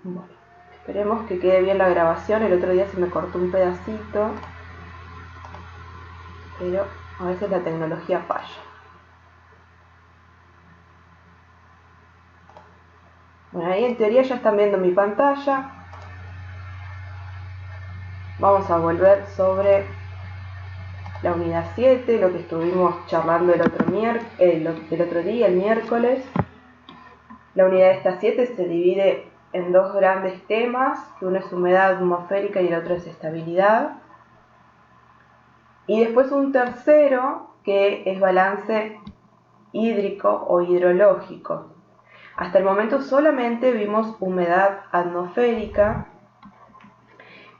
Bueno, esperemos que quede bien la grabación. El otro día se me cortó un pedacito, pero a veces la tecnología falla. Bueno, ahí en teoría ya están viendo mi pantalla. Vamos a volver sobre la unidad 7, lo que estuvimos charlando el otro día, el miércoles. La unidad de esta 7 se divide en dos grandes temas, que uno es humedad atmosférica y el otro es estabilidad. Y después un tercero, que es balance hídrico o hidrológico. Hasta el momento solamente vimos humedad atmosférica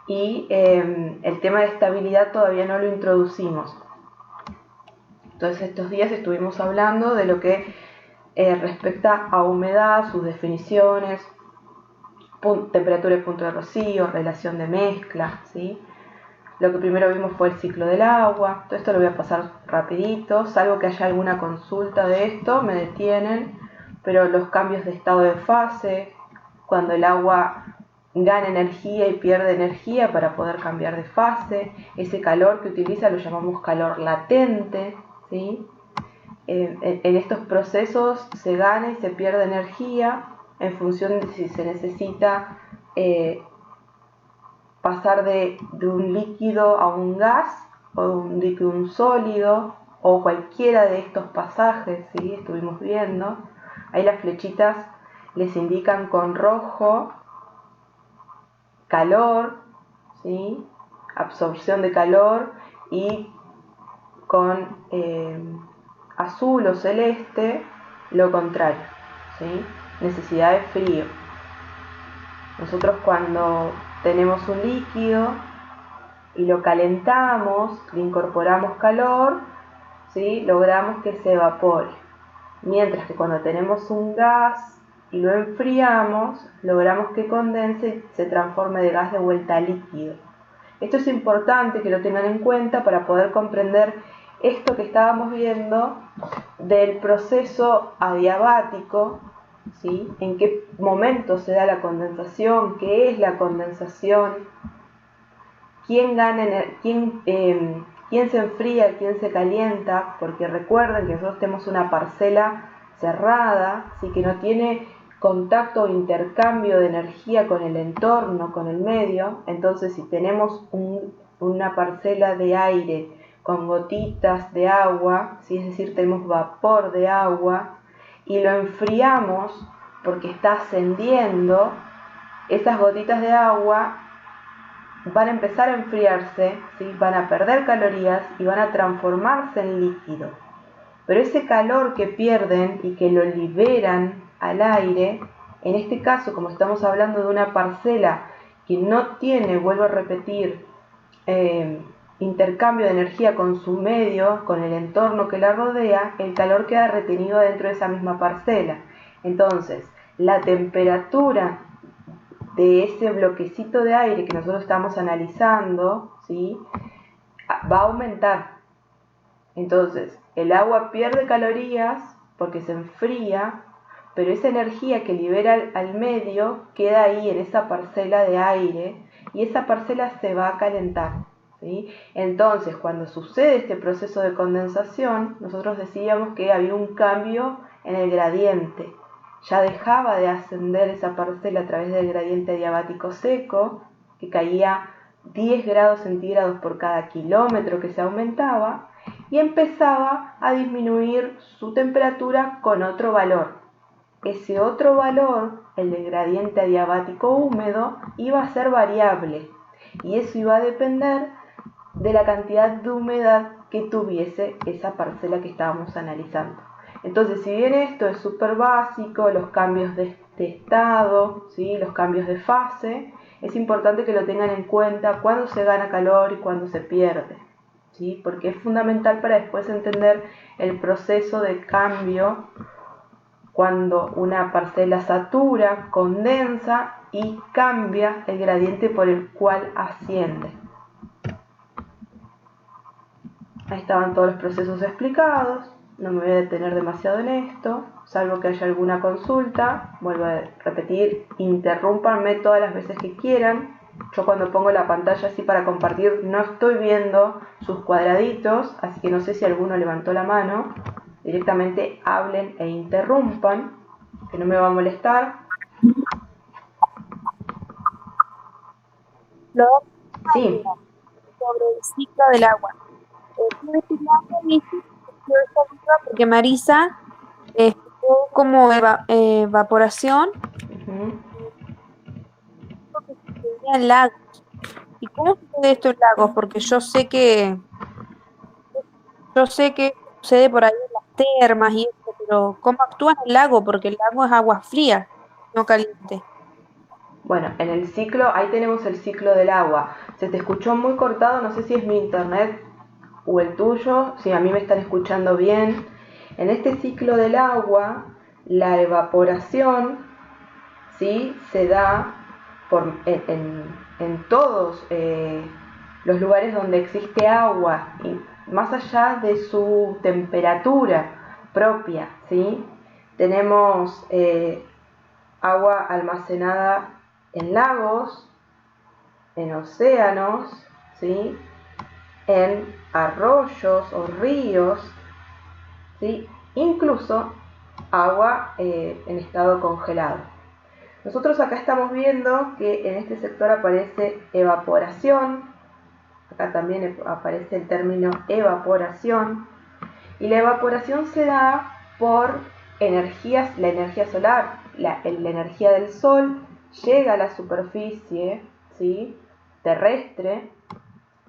y el tema de estabilidad todavía no lo introducimos. Entonces estos días estuvimos hablando de lo que respecta a humedad, sus definiciones, temperatura y punto de rocío, relación de mezcla, ¿sí? Lo que primero vimos fue el ciclo del agua. Todo esto lo voy a pasar rapidito, salvo que haya alguna consulta de esto, me detienen. Pero los cambios de estado de fase, cuando el agua gana energía y pierde energía para poder cambiar de fase, ese calor que utiliza lo llamamos calor latente, ¿sí? En estos procesos se gana y se pierde energía en función de si se necesita pasar de un líquido a un gas, o de un líquido a un sólido, o cualquiera de estos pasajes, ¿sí? Estuvimos viendo. Ahí las flechitas les indican con rojo calor, ¿sí? Absorción de calor, y con azul o celeste lo contrario, ¿sí? Necesidad de frío. Nosotros cuando tenemos un líquido y lo calentamos, le incorporamos calor, ¿sí? Logramos que se evapore. Mientras que cuando tenemos un gas y lo enfriamos, logramos que condense y se transforme de gas de vuelta a líquido. Esto es importante que lo tengan en cuenta para poder comprender esto que estábamos viendo del proceso adiabático, ¿sí? En qué momento se da la condensación, qué es la condensación, quién se enfría, quién se calienta, porque recuerden que nosotros tenemos una parcela cerrada, ¿sí? Que no tiene contacto o intercambio de energía con el entorno, con el medio. Entonces, si tenemos una parcela de aire con gotitas de agua, ¿sí? Es decir, tenemos vapor de agua, y lo enfriamos porque está ascendiendo, esas gotitas de agua van a empezar a enfriarse, ¿sí? Van a perder calorías y van a transformarse en líquido. Pero ese calor que pierden y que lo liberan al aire, en este caso, como estamos hablando de una parcela que no tiene, vuelvo a repetir, intercambio de energía con su medio, con el entorno que la rodea, el calor queda retenido dentro de esa misma parcela. Entonces, la temperatura de ese bloquecito de aire que nosotros estamos analizando, ¿sí? Va a aumentar. Entonces, el agua pierde calorías porque se enfría, pero esa energía que libera al medio queda ahí en esa parcela de aire, y esa parcela se va a calentar, ¿sí? Entonces, cuando sucede este proceso de condensación, nosotros decíamos que había un cambio en el gradiente. Ya dejaba de ascender esa parcela a través del gradiente adiabático seco, que caía 10 grados centígrados por cada kilómetro que se aumentaba, y empezaba a disminuir su temperatura con otro valor. Ese otro valor, el del gradiente adiabático húmedo, iba a ser variable, y eso iba a depender de la cantidad de humedad que tuviese esa parcela que estábamos analizando. Entonces, si bien esto es súper básico, los cambios de estado, ¿sí? Los cambios de fase, es importante que lo tengan en cuenta cuando se gana calor y cuando se pierde, ¿sí? Porque es fundamental para después entender el proceso de cambio cuando una parcela satura, condensa y cambia el gradiente por el cual asciende. Ahí estaban todos los procesos explicados, no me voy a detener demasiado en esto. salvo que haya alguna consulta. Vuelvo a repetir, interrúmpanme todas las veces que quieran. Yo cuando pongo la pantalla así para compartir no estoy viendo sus cuadraditos, así que no sé si alguno levantó la mano. Directamente hablen e interrumpan, que no me va a molestar. Sí. Sobre el ciclo del agua. Estuve estudiando porque Marisa explicó como evaporación Ujú. que sucedía en lagos. ¿Y cómo sucede esto en lagos? Porque yo sé que sucede por ahí en las termas y eso, pero ¿cómo actúa en el lago? Porque el lago es agua fría, no caliente. Bueno, en el ciclo, ahí tenemos el ciclo del agua. Se te escuchó muy cortado, no sé si es mi internet o el tuyo, si a mí me están escuchando bien. En este ciclo del agua, la evaporación, ¿sí?, se da en todos los lugares donde existe agua, y más allá de su temperatura propia, ¿sí? Tenemos agua almacenada en lagos, en océanos, ¿sí?, en arroyos o ríos, ¿sí?, incluso agua en estado congelado. Nosotros acá estamos viendo que en este sector aparece evaporación, acá también aparece el término evaporación, y la evaporación se da por la energía solar, la energía del sol llega a la superficie, ¿sí?, terrestre,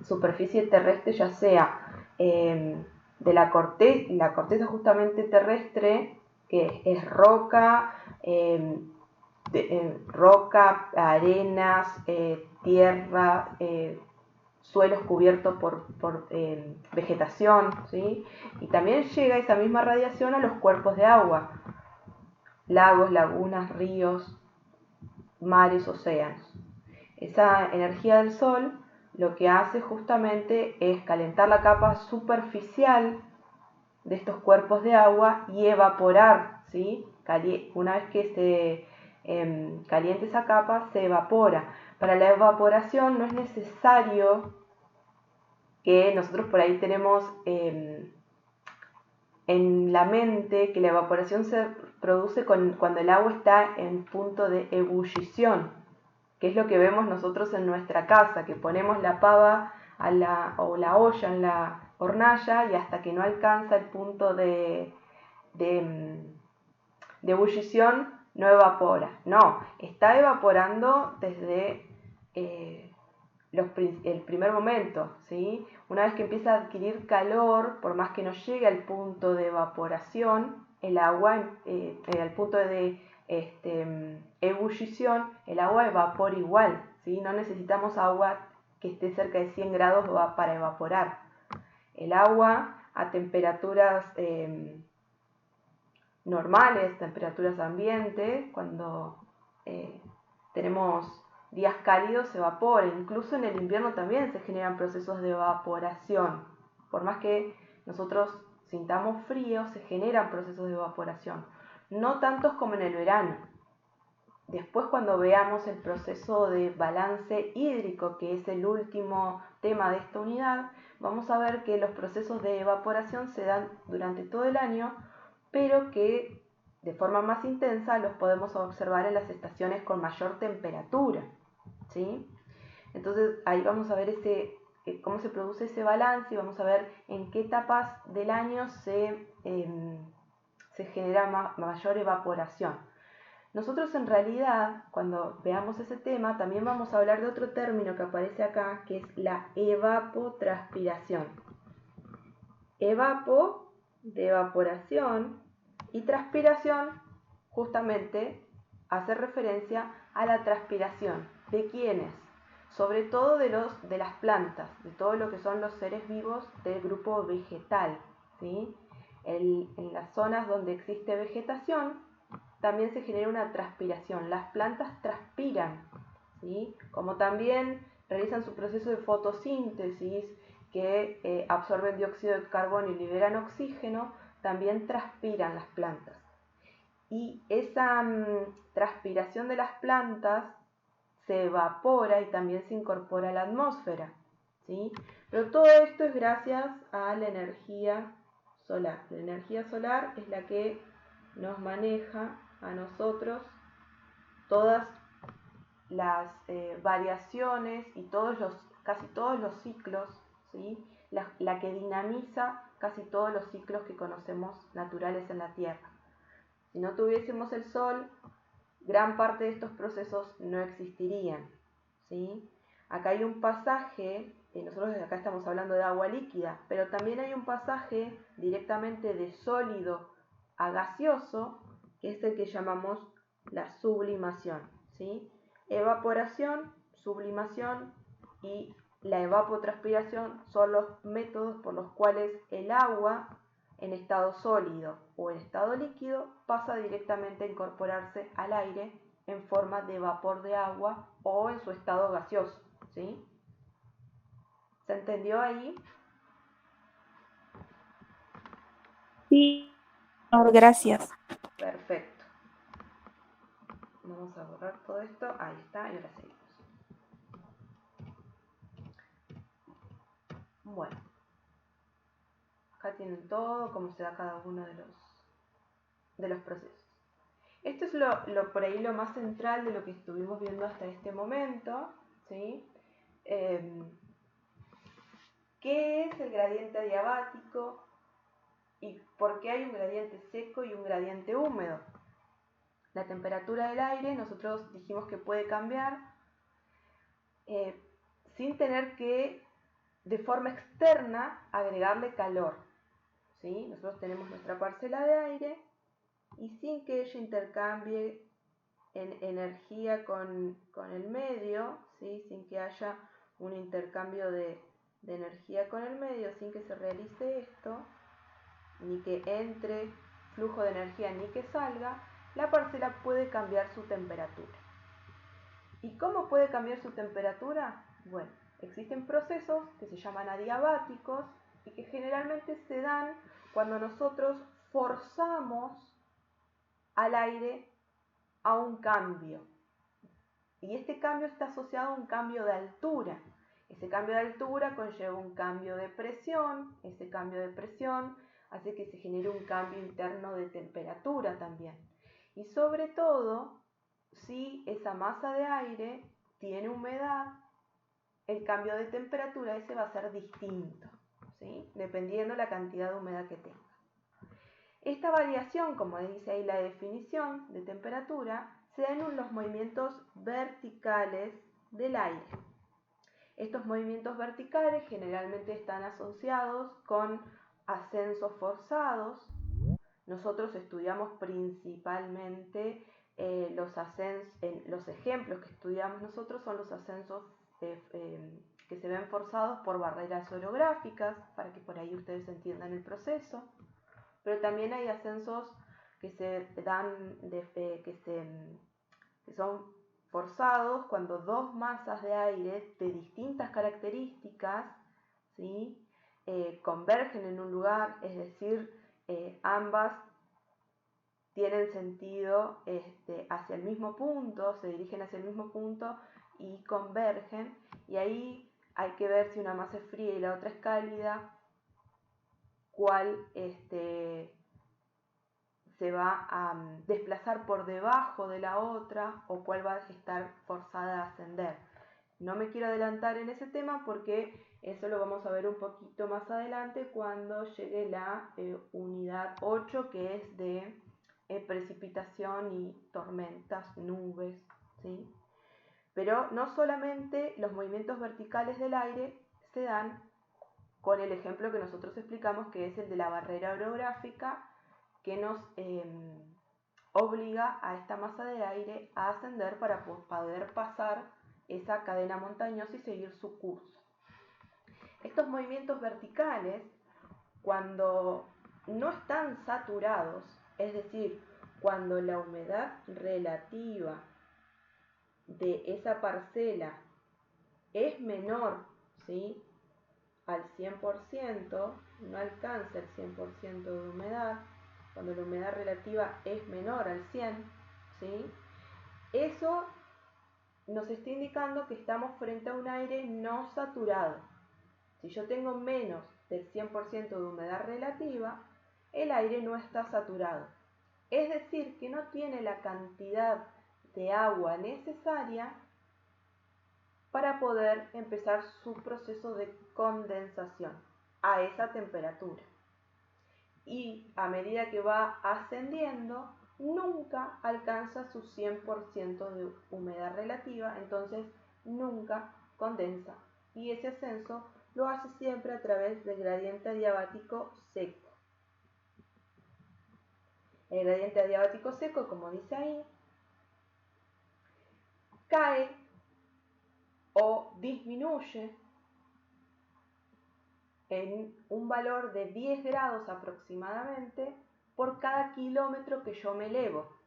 superficie terrestre ya sea de la corteza justamente terrestre, que es roca, roca, arenas, tierra, suelos cubiertos por vegetación, ¿sí? Y también llega esa misma radiación a los cuerpos de agua, lagos, lagunas, ríos, mares, océanos. Esa energía del sol lo que hace justamente es calentar la capa superficial de estos cuerpos de agua y evaporar, ¿sí? Una vez que se caliente esa capa, se evapora. Para la evaporación no es necesario que nosotros por ahí tenemos en la mente que la evaporación se produce cuando el agua está en punto de ebullición, que es lo que vemos nosotros en nuestra casa, que ponemos la pava o la olla en la hornalla y hasta que no alcanza el punto de ebullición no evapora. No, está evaporando desde el primer momento, ¿sí? Una vez que empieza a adquirir calor, por más que no llegue al punto de evaporación, el agua, al punto de ebullición, el agua evapora igual, ¿sí? No necesitamos agua que esté cerca de 100 grados para evaporar. El agua a temperaturas normales, temperaturas ambiente, cuando tenemos días cálidos se evapora, incluso en el invierno también se generan procesos de evaporación. Por más que nosotros sintamos frío, se generan procesos de evaporación, no tantos como en el verano. Después, cuando veamos el proceso de balance hídrico, que es el último tema de esta unidad, vamos a ver que los procesos de evaporación se dan durante todo el año, pero que de forma más intensa los podemos observar en las estaciones con mayor temperatura, ¿sí? Entonces ahí vamos a ver cómo se produce ese balance y vamos a ver en qué etapas del año se genera mayor evaporación. Nosotros en realidad, cuando veamos ese tema, también vamos a hablar de otro término que aparece acá, que es la evapotranspiración. Evapo, de evaporación, y transpiración, justamente, hace referencia a la transpiración. ¿De quiénes? Sobre todo de las plantas, de todo lo que son los seres vivos del grupo vegetal, ¿sí? En las zonas donde existe vegetación, también se genera una transpiración. Las plantas transpiran, ¿sí? Como también realizan su proceso de fotosíntesis, que absorben dióxido de carbono y liberan oxígeno, también transpiran las plantas. y esa transpiración de las plantas se evapora y también se incorpora a la atmósfera, ¿sí? Pero todo esto es gracias a la energía solar. La energía solar es la que nos maneja a nosotros todas las variaciones y casi todos los ciclos, ¿sí? La que dinamiza casi todos los ciclos que conocemos naturales en la Tierra. Si no tuviésemos el Sol, gran parte de estos procesos no existirían, ¿sí? Acá hay un pasaje, nosotros acá estamos hablando de agua líquida, pero también hay un pasaje directamente de sólido a gaseoso, que es el que llamamos la sublimación, ¿sí? Evaporación, sublimación y la evapotranspiración son los métodos por los cuales el agua en estado sólido o en estado líquido pasa directamente a incorporarse al aire en forma de vapor de agua o en su estado gaseoso, ¿sí? ¿Se entendió ahí? Sí, gracias. Perfecto. Vamos a borrar todo esto. Ahí está, y ahora seguimos. Bueno, acá tienen todo, cómo se da cada uno de los procesos. Esto es por ahí lo más central de lo que estuvimos viendo hasta este momento, ¿sí? ¿Qué es el gradiente adiabático y por qué hay un gradiente seco y un gradiente húmedo? La temperatura del aire, nosotros dijimos que puede cambiar sin tener que, de forma externa, agregarle calor, ¿sí? Nosotros tenemos nuestra parcela de aire y sin que ella intercambie energía con el medio, ¿sí? Sin que haya un intercambio de energía con el medio, sin que se realice esto, ni que entre flujo de energía ni que salga, la parcela puede cambiar su temperatura. ¿Y cómo puede cambiar su temperatura? Bueno, existen procesos que se llaman adiabáticos y que generalmente se dan cuando nosotros forzamos al aire a un cambio. Y este cambio está asociado a un cambio de altura. Ese cambio de altura conlleva un cambio de presión. Ese cambio de presión hace que se genere un cambio interno de temperatura también. Y sobre todo, si esa masa de aire tiene humedad, el cambio de temperatura ese va a ser distinto, ¿sí? Dependiendo la cantidad de humedad que tenga. Esta variación, como dice ahí la definición de temperatura, se da en los movimientos verticales del aire. Estos movimientos verticales generalmente están asociados con ascensos forzados. Nosotros estudiamos principalmente los ejemplos que estudiamos nosotros son los ascensos que se ven forzados por barreras orográficas, para que por ahí ustedes entiendan el proceso. Pero también hay ascensos que se dan, que son forzados cuando dos masas de aire de distintas características, ¿sí? Convergen en un lugar, es decir, ambas tienen sentido hacia el mismo punto, se dirigen hacia el mismo punto y convergen, y ahí hay que ver si una masa es fría y la otra es cálida, cuál se va a desplazar por debajo de la otra o cuál va a estar forzada a ascender. No me quiero adelantar en ese tema porque eso lo vamos a ver un poquito más adelante cuando llegue la unidad 8, que es de precipitación y tormentas, nubes, ¿sí? Pero no solamente los movimientos verticales del aire se dan con el ejemplo que nosotros explicamos, que es el de la barrera orográfica, que nos obliga a esta masa de aire a ascender para poder pasar esa cadena montañosa y seguir su curso. Estos movimientos verticales, cuando no están saturados, es decir, cuando la humedad relativa de esa parcela es menor, ¿sí?, al 100%, no alcanza el 100% de humedad, cuando la humedad relativa es menor al 100, ¿sí? Eso nos está indicando que estamos frente a un aire no saturado. Si yo tengo menos del 100% de humedad relativa, el aire no está saturado. Es decir, que no tiene la cantidad de agua necesaria para poder empezar su proceso de condensación a esa temperatura. Y a medida que va ascendiendo, nunca alcanza su 100% de humedad relativa, entonces nunca condensa. Y ese ascenso lo hace siempre a través del gradiente adiabático seco. El gradiente adiabático seco, como dice ahí, cae o disminuye en un valor de 10 grados aproximadamente por cada kilómetro que yo me elevo.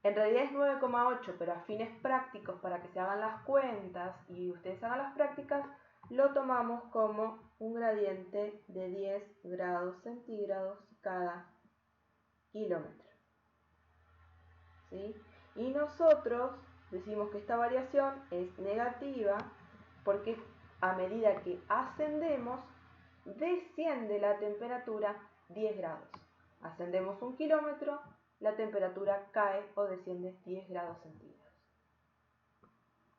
En realidad es 9,8, pero a fines prácticos, para que se hagan las cuentas y ustedes hagan las prácticas, lo tomamos como un gradiente de 10 grados centígrados cada kilómetro. ¿Sí? Y nosotros decimos que esta variación es negativa porque a medida que ascendemos, desciende la temperatura 10 grados. Ascendemos 1 kilómetro, la temperatura cae o desciende 10 grados centígrados.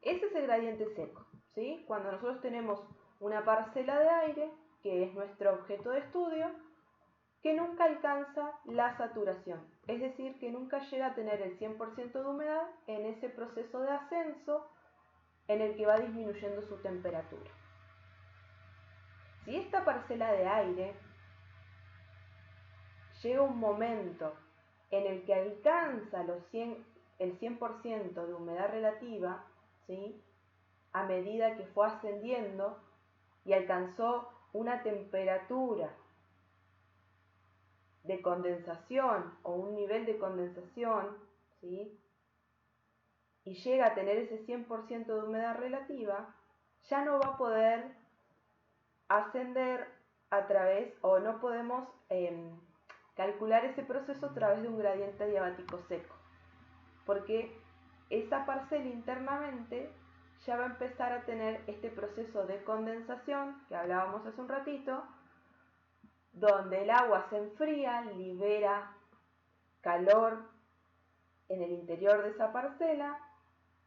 Ese es el gradiente seco, ¿sí? Cuando nosotros tenemos una parcela de aire, que es nuestro objeto de estudio, que nunca alcanza la saturación, es decir, que nunca llega a tener el 100% de humedad en ese proceso de ascenso en el que va disminuyendo su temperatura. Si esta parcela de aire llega un momento en el que alcanza el 100% de humedad relativa, ¿sí? A medida que fue ascendiendo y alcanzó una temperatura de condensación o un nivel de condensación, ¿sí? Y llega a tener ese 100% de humedad relativa, ya no va a poder ascender a través, o no podemos calcular ese proceso a través de un gradiente adiabático seco, porque esa parcela internamente ya va a empezar a tener este proceso de condensación que hablábamos hace un ratito, donde el agua se enfría, libera calor en el interior de esa parcela,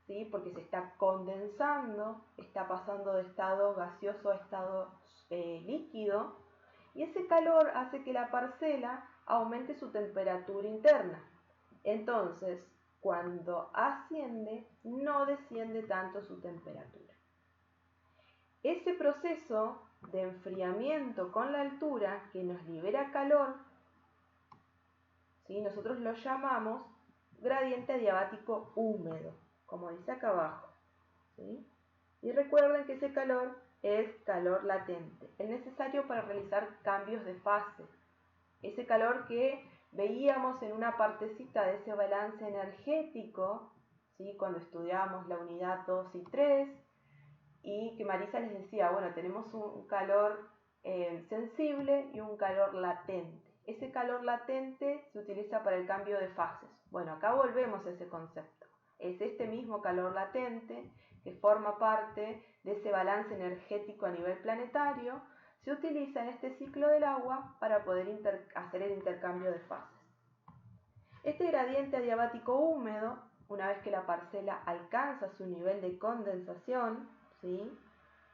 ¿sí? Porque se está condensando, está pasando de estado gaseoso a estado líquido, y ese calor hace que la parcela aumente su temperatura interna. Entonces, cuando asciende, no desciende tanto su temperatura. Ese proceso de enfriamiento con la altura que nos libera calor, ¿sí? Nosotros lo llamamos gradiente adiabático húmedo, como dice acá abajo, ¿sí? Y recuerden que ese calor es calor latente, es necesario para realizar cambios de fase. Ese calor que veíamos en una partecita de ese balance energético, ¿sí? Cuando estudiábamos la unidad 2 y 3, y que Marisa les decía, bueno, tenemos un calor sensible y un calor latente. Ese calor latente se utiliza para el cambio de fases. Bueno, acá volvemos a ese concepto. Es este mismo calor latente que forma parte de ese balance energético a nivel planetario, se utiliza en este ciclo del agua para poder hacer el intercambio de fases. Este gradiente adiabático húmedo, una vez que la parcela alcanza su nivel de condensación, ¿sí?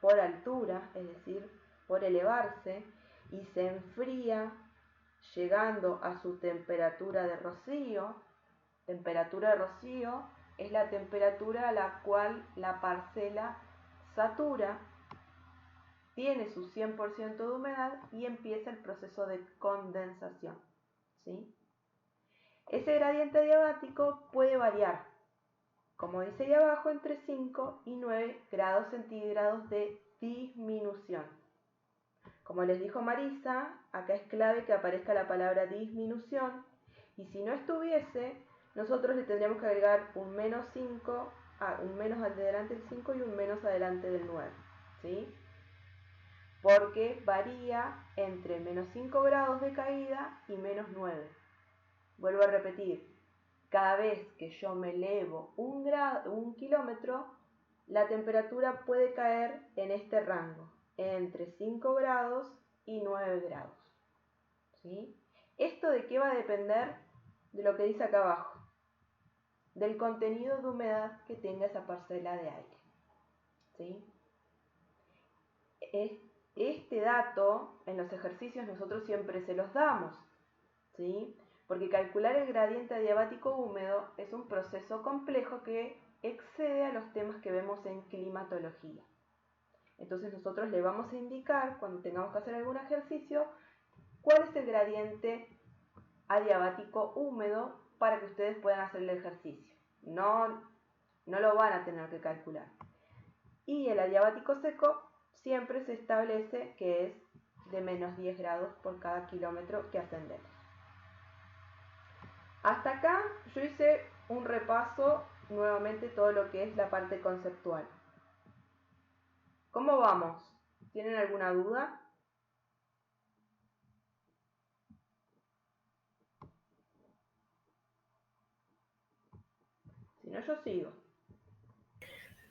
Por altura, es decir, por elevarse, y se enfría llegando a su temperatura de rocío. Temperatura de rocío es la temperatura a la cual la parcela satura, tiene su 100% de humedad y empieza el proceso de condensación, ¿sí? Ese gradiente adiabático puede variar, como dice ahí abajo, entre 5 y 9 grados centígrados de disminución. Como les dijo Marisa, acá es clave que aparezca la palabra disminución, y si no estuviese, nosotros le tendríamos que agregar un menos 5, un menos adelante del 5 y un menos adelante del 9, ¿sí? Porque varía entre menos 5 grados de caída y menos 9. Vuelvo a repetir, cada vez que yo me elevo un kilómetro, la temperatura puede caer en este rango, entre 5 grados y 9 grados. ¿Sí? ¿Esto de qué va a depender? De lo que dice acá abajo, del contenido de humedad que tenga esa parcela de aire. ¿Sí? Este dato en los ejercicios nosotros siempre se los damos, ¿sí? Porque calcular el gradiente adiabático húmedo es un proceso complejo que excede a los temas que vemos en climatología. Entonces nosotros le vamos a indicar, cuando tengamos que hacer algún ejercicio, cuál es el gradiente adiabático húmedo para que ustedes puedan hacer el ejercicio. No lo van a tener que calcular. Y el adiabático seco siempre se establece que es de menos 10 grados por cada kilómetro que ascendemos. Hasta acá yo hice un repaso nuevamente todo lo que es la parte conceptual. ¿Cómo vamos? ¿Tienen alguna duda? Si no, yo sigo.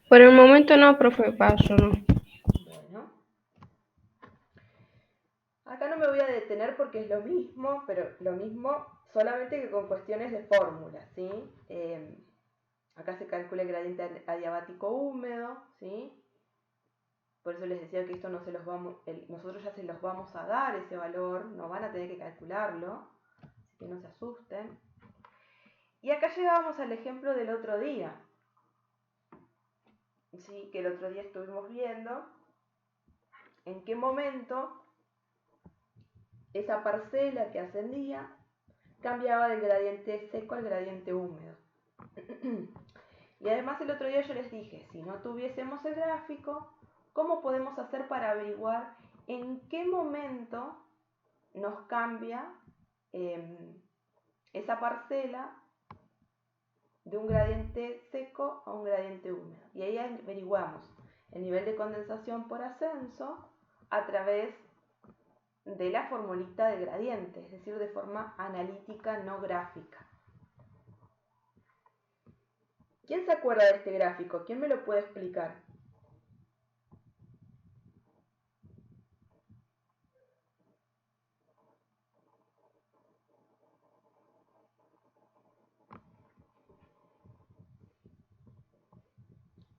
Por el momento no, profe, paso, ¿no? Bueno. Acá no me voy a detener porque es lo mismo, pero lo mismo solamente que con cuestiones de fórmula, ¿sí? Acá se calcula el gradiente adiabático húmedo, ¿sí? Por eso les decía que esto no se los vamos, nosotros ya se los vamos a dar ese valor, no van a tener que calcularlo, así que no se asusten. Y acá llegábamos al ejemplo del otro día, ¿sí? Que el otro día estuvimos viendo en qué momento esa parcela que ascendía cambiaba del gradiente seco al gradiente húmedo. Y además el otro día yo les dije, si no tuviésemos el gráfico, ¿cómo podemos hacer para averiguar en qué momento nos cambia esa parcela de un gradiente seco a un gradiente húmedo? Y ahí averiguamos el nivel de condensación por ascenso a través de la formulita de gradiente, es decir, de forma analítica, no gráfica. ¿Quién se acuerda de este gráfico? ¿Quién me lo puede explicar?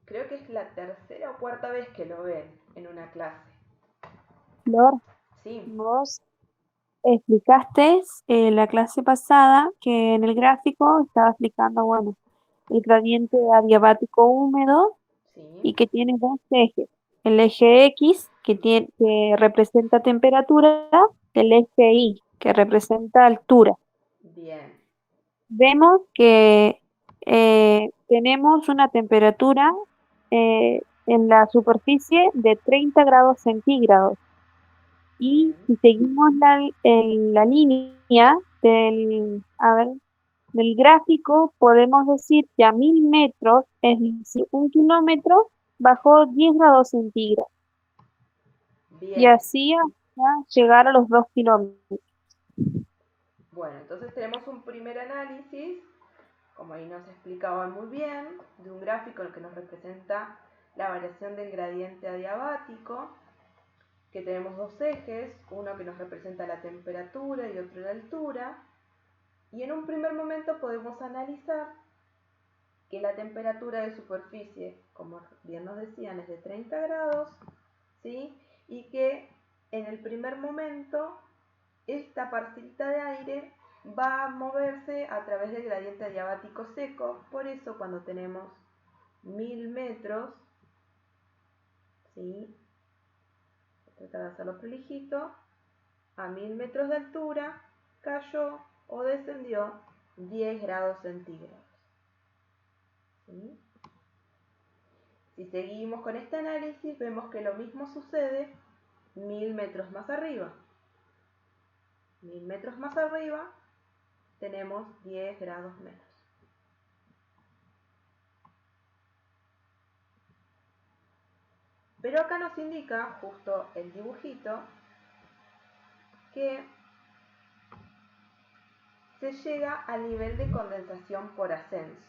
Creo que es la tercera o cuarta vez que lo ven en una clase. Flor, Sí. vos explicaste la clase pasada que en el gráfico estaba explicando, bueno, el gradiente adiabático húmedo y Sí. que tiene dos ejes. El eje X, que representa temperatura, el eje Y, que representa altura. Bien. Vemos que tenemos una temperatura en la superficie de 30 grados centígrados. Y Bien. si seguimos la línea del gráfico, podemos decir que a 1000 metros, es decir, un kilómetro, bajó 10 grados centígrados. Y Bien. así hasta llegar a los 2 kilómetros. Bueno, entonces tenemos un primer análisis, como ahí nos explicaban muy bien, de un gráfico en el que nos representa la variación del gradiente adiabático, que tenemos dos ejes, uno que nos representa la temperatura y otro la altura, y en un primer momento podemos analizar que la temperatura de superficie, como bien nos decían, es de 30 grados, ¿sí? Y que en el primer momento esta parcelita de aire va a moverse a través del gradiente adiabático seco. Por eso cuando tenemos 1000 metros, ¿sí? Voy a tratar de hacerlo prolijito, a 1000 metros de altura cayó o descendió 10 grados centígrados. ¿Sí? Si seguimos con este análisis, vemos que lo mismo sucede 1000 metros más arriba. 1000 metros más arriba tenemos 10 grados menos. Pero acá nos indica justo el dibujito que se llega al nivel de condensación por ascenso,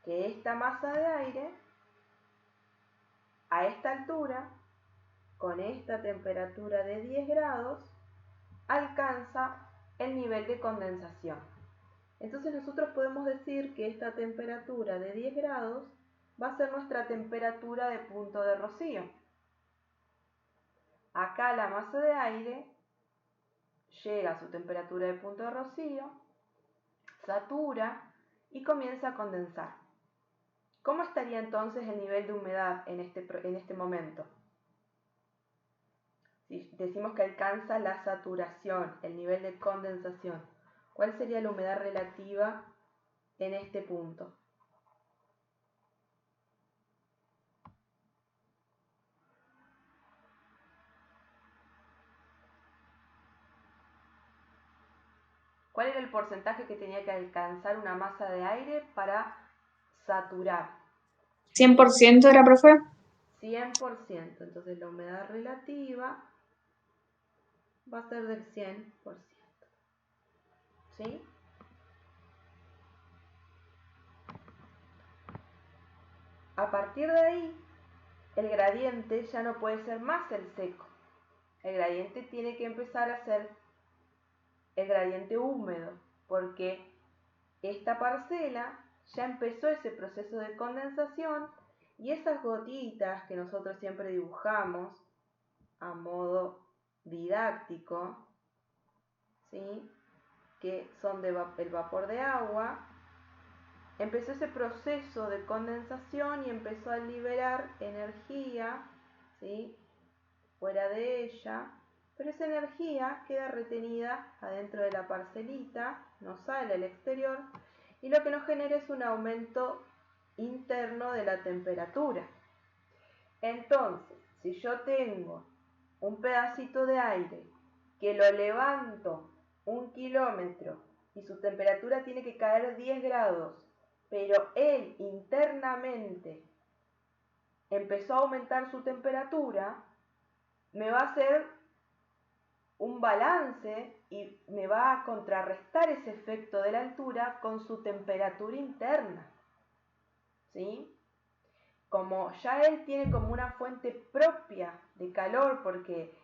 que esta masa de aire, a esta altura, con esta temperatura de 10 grados, alcanza el nivel de condensación. Entonces nosotros podemos decir que esta temperatura de 10 grados va a ser nuestra temperatura de punto de rocío. Acá la masa de aire llega a su temperatura de punto de rocío, satura y comienza a condensar. ¿Cómo estaría entonces el nivel de humedad en este momento? Si decimos que alcanza la saturación, el nivel de condensación, ¿cuál sería la humedad relativa en este punto? ¿Cuál era el porcentaje que tenía que alcanzar una masa de aire para saturar? 100% era, profe. 100%. Entonces la humedad relativa va a ser del 100%. ¿Sí? A partir de ahí, el gradiente ya no puede ser más el seco. El gradiente tiene que empezar a ser el gradiente húmedo, porque esta parcela ya empezó ese proceso de condensación y esas gotitas que nosotros siempre dibujamos a modo didáctico, ¿sí?, que son el vapor de agua, empezó ese proceso de condensación y empezó a liberar energía, ¿sí?, fuera de ella, pero esa energía queda retenida adentro de la parcelita, no sale al exterior, y lo que nos genera es un aumento interno de la temperatura. Entonces, si yo tengo un pedacito de aire que lo levanto 1 kilómetro y su temperatura tiene que caer 10 grados, pero él internamente empezó a aumentar su temperatura, me va a hacer un balance y me va a contrarrestar ese efecto de la altura con su temperatura interna, ¿sí? Como ya él tiene como una fuente propia de calor, porque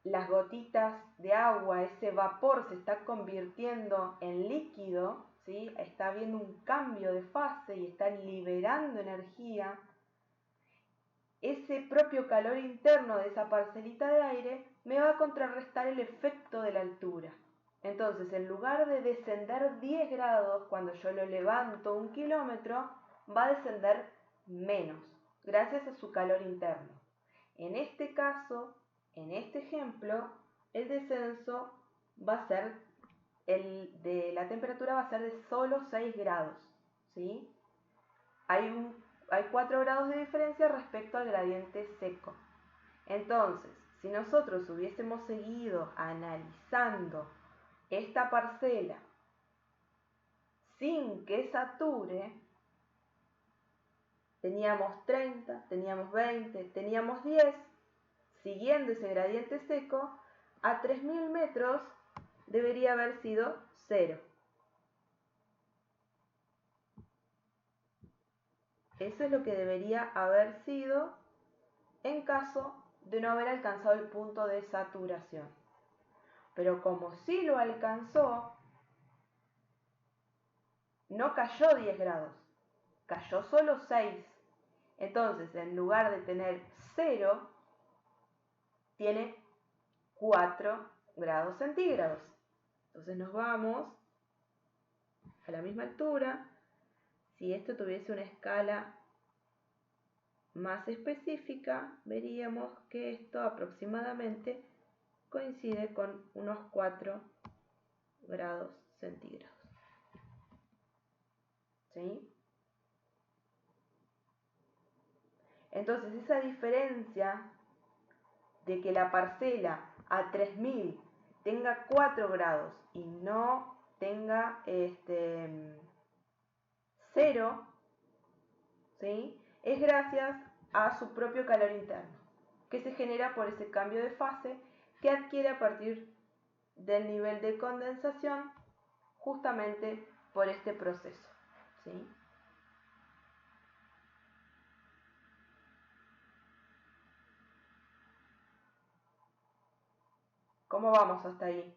las gotitas de agua, ese vapor se está convirtiendo en líquido, ¿sí?, está habiendo un cambio de fase y está liberando energía. Ese propio calor interno de esa parcelita de aire me va a contrarrestar el efecto de la altura. Entonces, en lugar de descender 10 grados cuando yo lo levanto 1 kilómetro, va a descender menos, gracias a su calor interno. En este caso, en este ejemplo, el descenso va a ser, la temperatura va a ser de solo 6 grados, ¿sí? Hay 4 grados de diferencia respecto al gradiente seco. Entonces, si nosotros hubiésemos seguido analizando esta parcela sin que sature, teníamos 30, teníamos 20, teníamos 10, siguiendo ese gradiente seco, a 3000 metros debería haber sido 0. Eso es lo que debería haber sido en caso de no haber alcanzado el punto de saturación. Pero como sí lo alcanzó, no cayó 10 grados, cayó solo 6. Entonces, en lugar de tener 0, tiene 4 grados centígrados. Entonces nos vamos a la misma altura. Si esto tuviese una escala más específica, veríamos que esto aproximadamente coincide con unos 4 grados centígrados. ¿Sí? Entonces, esa diferencia de que la parcela a 3000 tenga 4 grados y no tenga 0, ¿sí?, es gracias a su propio calor interno, que se genera por ese cambio de fase que adquiere a partir del nivel de condensación justamente por este proceso, ¿sí? ¿Cómo vamos hasta ahí?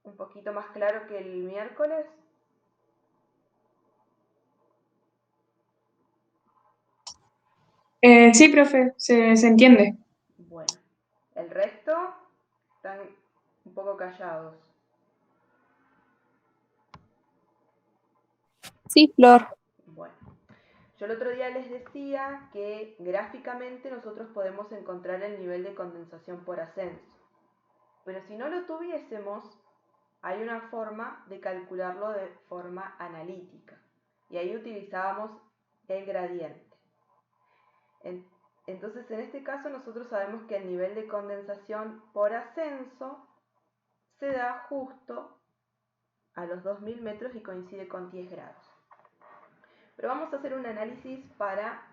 ¿Un poquito más claro que el miércoles? Sí, profe, se entiende. Bueno, el resto están un poco callados. Sí, Flor. Bueno, yo el otro día les decía que gráficamente nosotros podemos encontrar el nivel de condensación por ascenso, pero si no lo tuviésemos, hay una forma de calcularlo de forma analítica y ahí utilizábamos el gradiente. Entonces, en este caso nosotros sabemos que el nivel de condensación por ascenso se da justo a los 2000 metros y coincide con 10 grados. Pero vamos a hacer un análisis para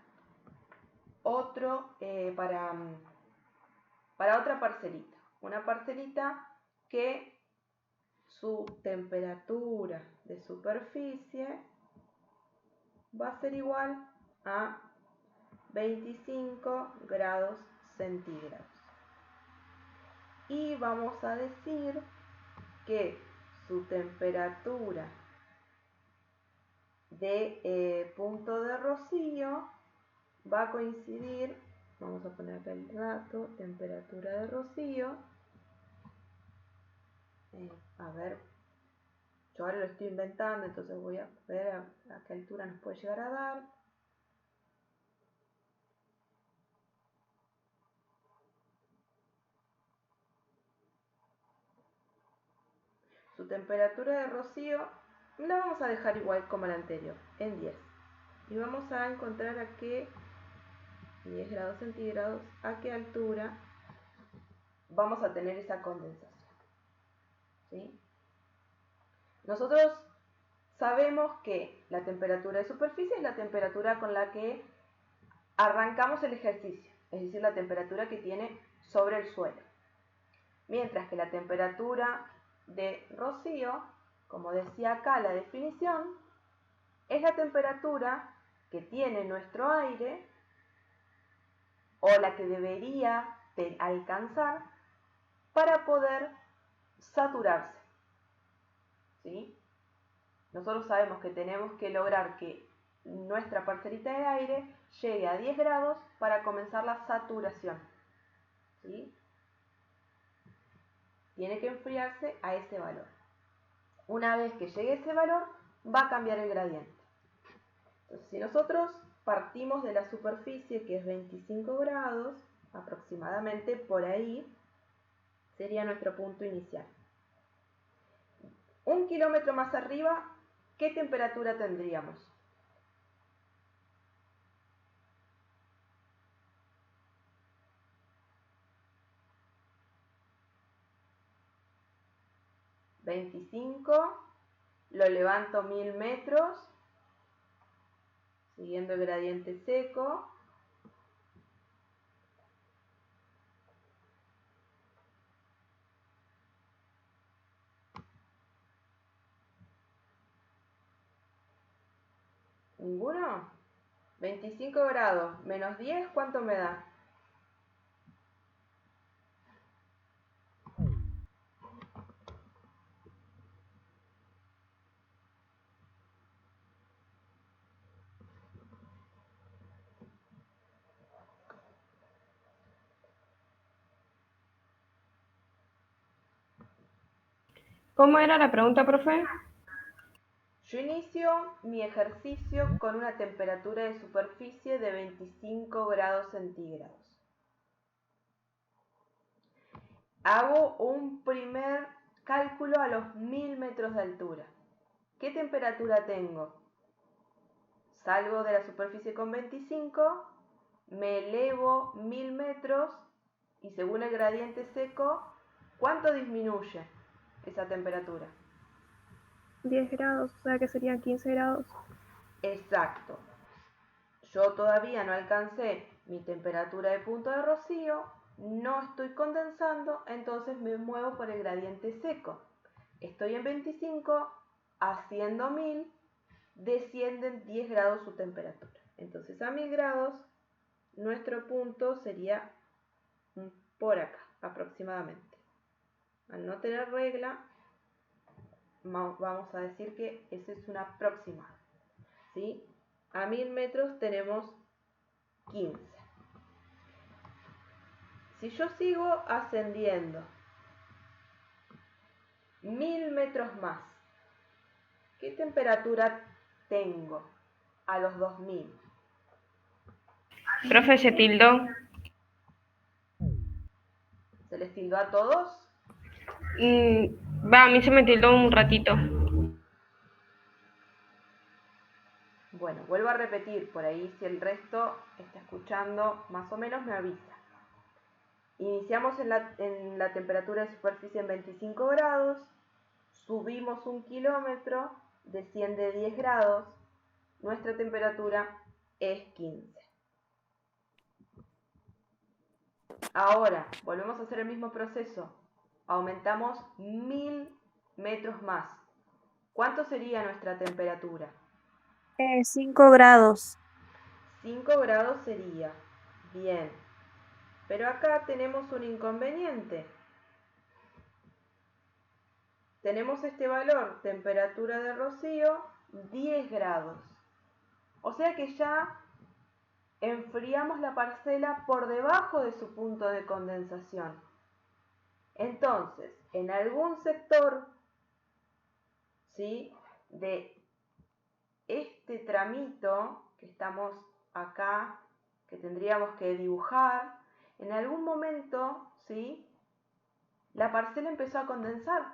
otra parcelita. Una parcelita que su temperatura de superficie va a ser igual a 25 grados centígrados. Y vamos a decir que su temperatura de punto de rocío va a coincidir, vamos a poner acá el dato, temperatura de rocío, a ver, yo ahora lo estoy inventando, entonces voy a ver a qué altura nos puede llegar a dar. Su temperatura de rocío la vamos a dejar igual como la anterior, en 10. Y vamos a encontrar a qué 10 grados centígrados, a qué altura vamos a tener esa condensación. ¿Sí? Nosotros sabemos que la temperatura de superficie es la temperatura con la que arrancamos el ejercicio, es decir, la temperatura que tiene sobre el suelo. Mientras que la temperatura de rocío, como decía acá la definición, es la temperatura que tiene nuestro aire o la que debería alcanzar para poder saturarse. ¿Sí? Nosotros sabemos que tenemos que lograr que nuestra parcelita de aire llegue a 10 grados para comenzar la saturación. ¿Sí? Tiene que enfriarse a ese valor. Una vez que llegue a ese valor, va a cambiar el gradiente. Entonces, si nosotros partimos de la superficie, que es 25 grados, aproximadamente por ahí, sería nuestro punto inicial. 1 kilómetro más arriba, ¿qué temperatura tendríamos? ¿25? Lo levanto 1000 metros, siguiendo el gradiente seco. ¿Ninguno? 25 grados menos 10, ¿cuánto me da? ¿Cómo era la pregunta, profe? Yo inicio mi ejercicio con una temperatura de superficie de 25 grados centígrados. Hago un primer cálculo a los 1000 metros de altura. ¿Qué temperatura tengo? Salgo de la superficie con 25, me elevo 1000 metros y según el gradiente seco, ¿cuánto disminuye esa temperatura? 10 grados, o sea que serían 15 grados. Exacto. Yo todavía no alcancé mi temperatura de punto de rocío, no estoy condensando, entonces me muevo por el gradiente seco. Estoy en 25, haciendo 1000, descienden 10 grados su temperatura. Entonces a 1000 grados, nuestro punto sería por acá, aproximadamente. Al no tener regla, vamos a decir que ese es un aproximado, ¿sí? A 1000 metros tenemos 15. Si yo sigo ascendiendo 1000 metros más, ¿qué temperatura tengo a los 2000? Profe, se tildó. ¿Se les tildó a todos? A mí se me tildó un ratito. Bueno, vuelvo a repetir, por ahí si el resto está escuchando, más o menos me avisa. Iniciamos en la temperatura de superficie en 25 grados, subimos 1 kilómetro, desciende 10 grados, nuestra temperatura es 15. Ahora, volvemos a hacer el mismo proceso. Aumentamos 1000 metros más. ¿Cuánto sería nuestra temperatura? 5 grados. 5 grados sería. Bien. Pero acá tenemos un inconveniente. Tenemos este valor, temperatura de rocío, 10 grados. O sea que ya enfriamos la parcela por debajo de su punto de condensación. Entonces, en algún sector, ¿sí?, de este tramito que estamos acá, que tendríamos que dibujar, en algún momento, ¿sí?, la parcela empezó a condensar,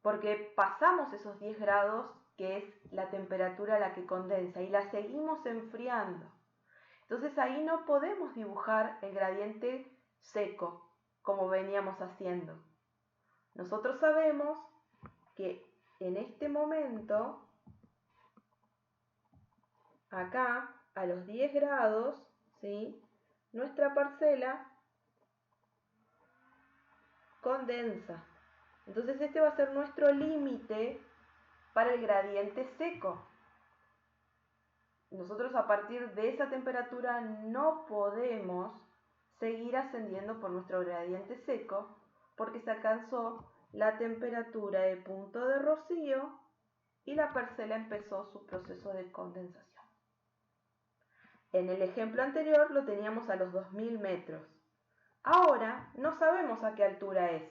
porque pasamos esos 10 grados, que es la temperatura a la que condensa, y la seguimos enfriando. Entonces ahí no podemos dibujar el gradiente seco, como veníamos haciendo. Nosotros sabemos que en este momento, acá, a los 10 grados, ¿sí?, nuestra parcela condensa. Entonces este va a ser nuestro límite para el gradiente seco. Nosotros a partir de esa temperatura no podemos seguir ascendiendo por nuestro gradiente seco porque se alcanzó la temperatura de punto de rocío y la parcela empezó su proceso de condensación. En el ejemplo anterior lo teníamos a los 2000 metros. Ahora no sabemos a qué altura es.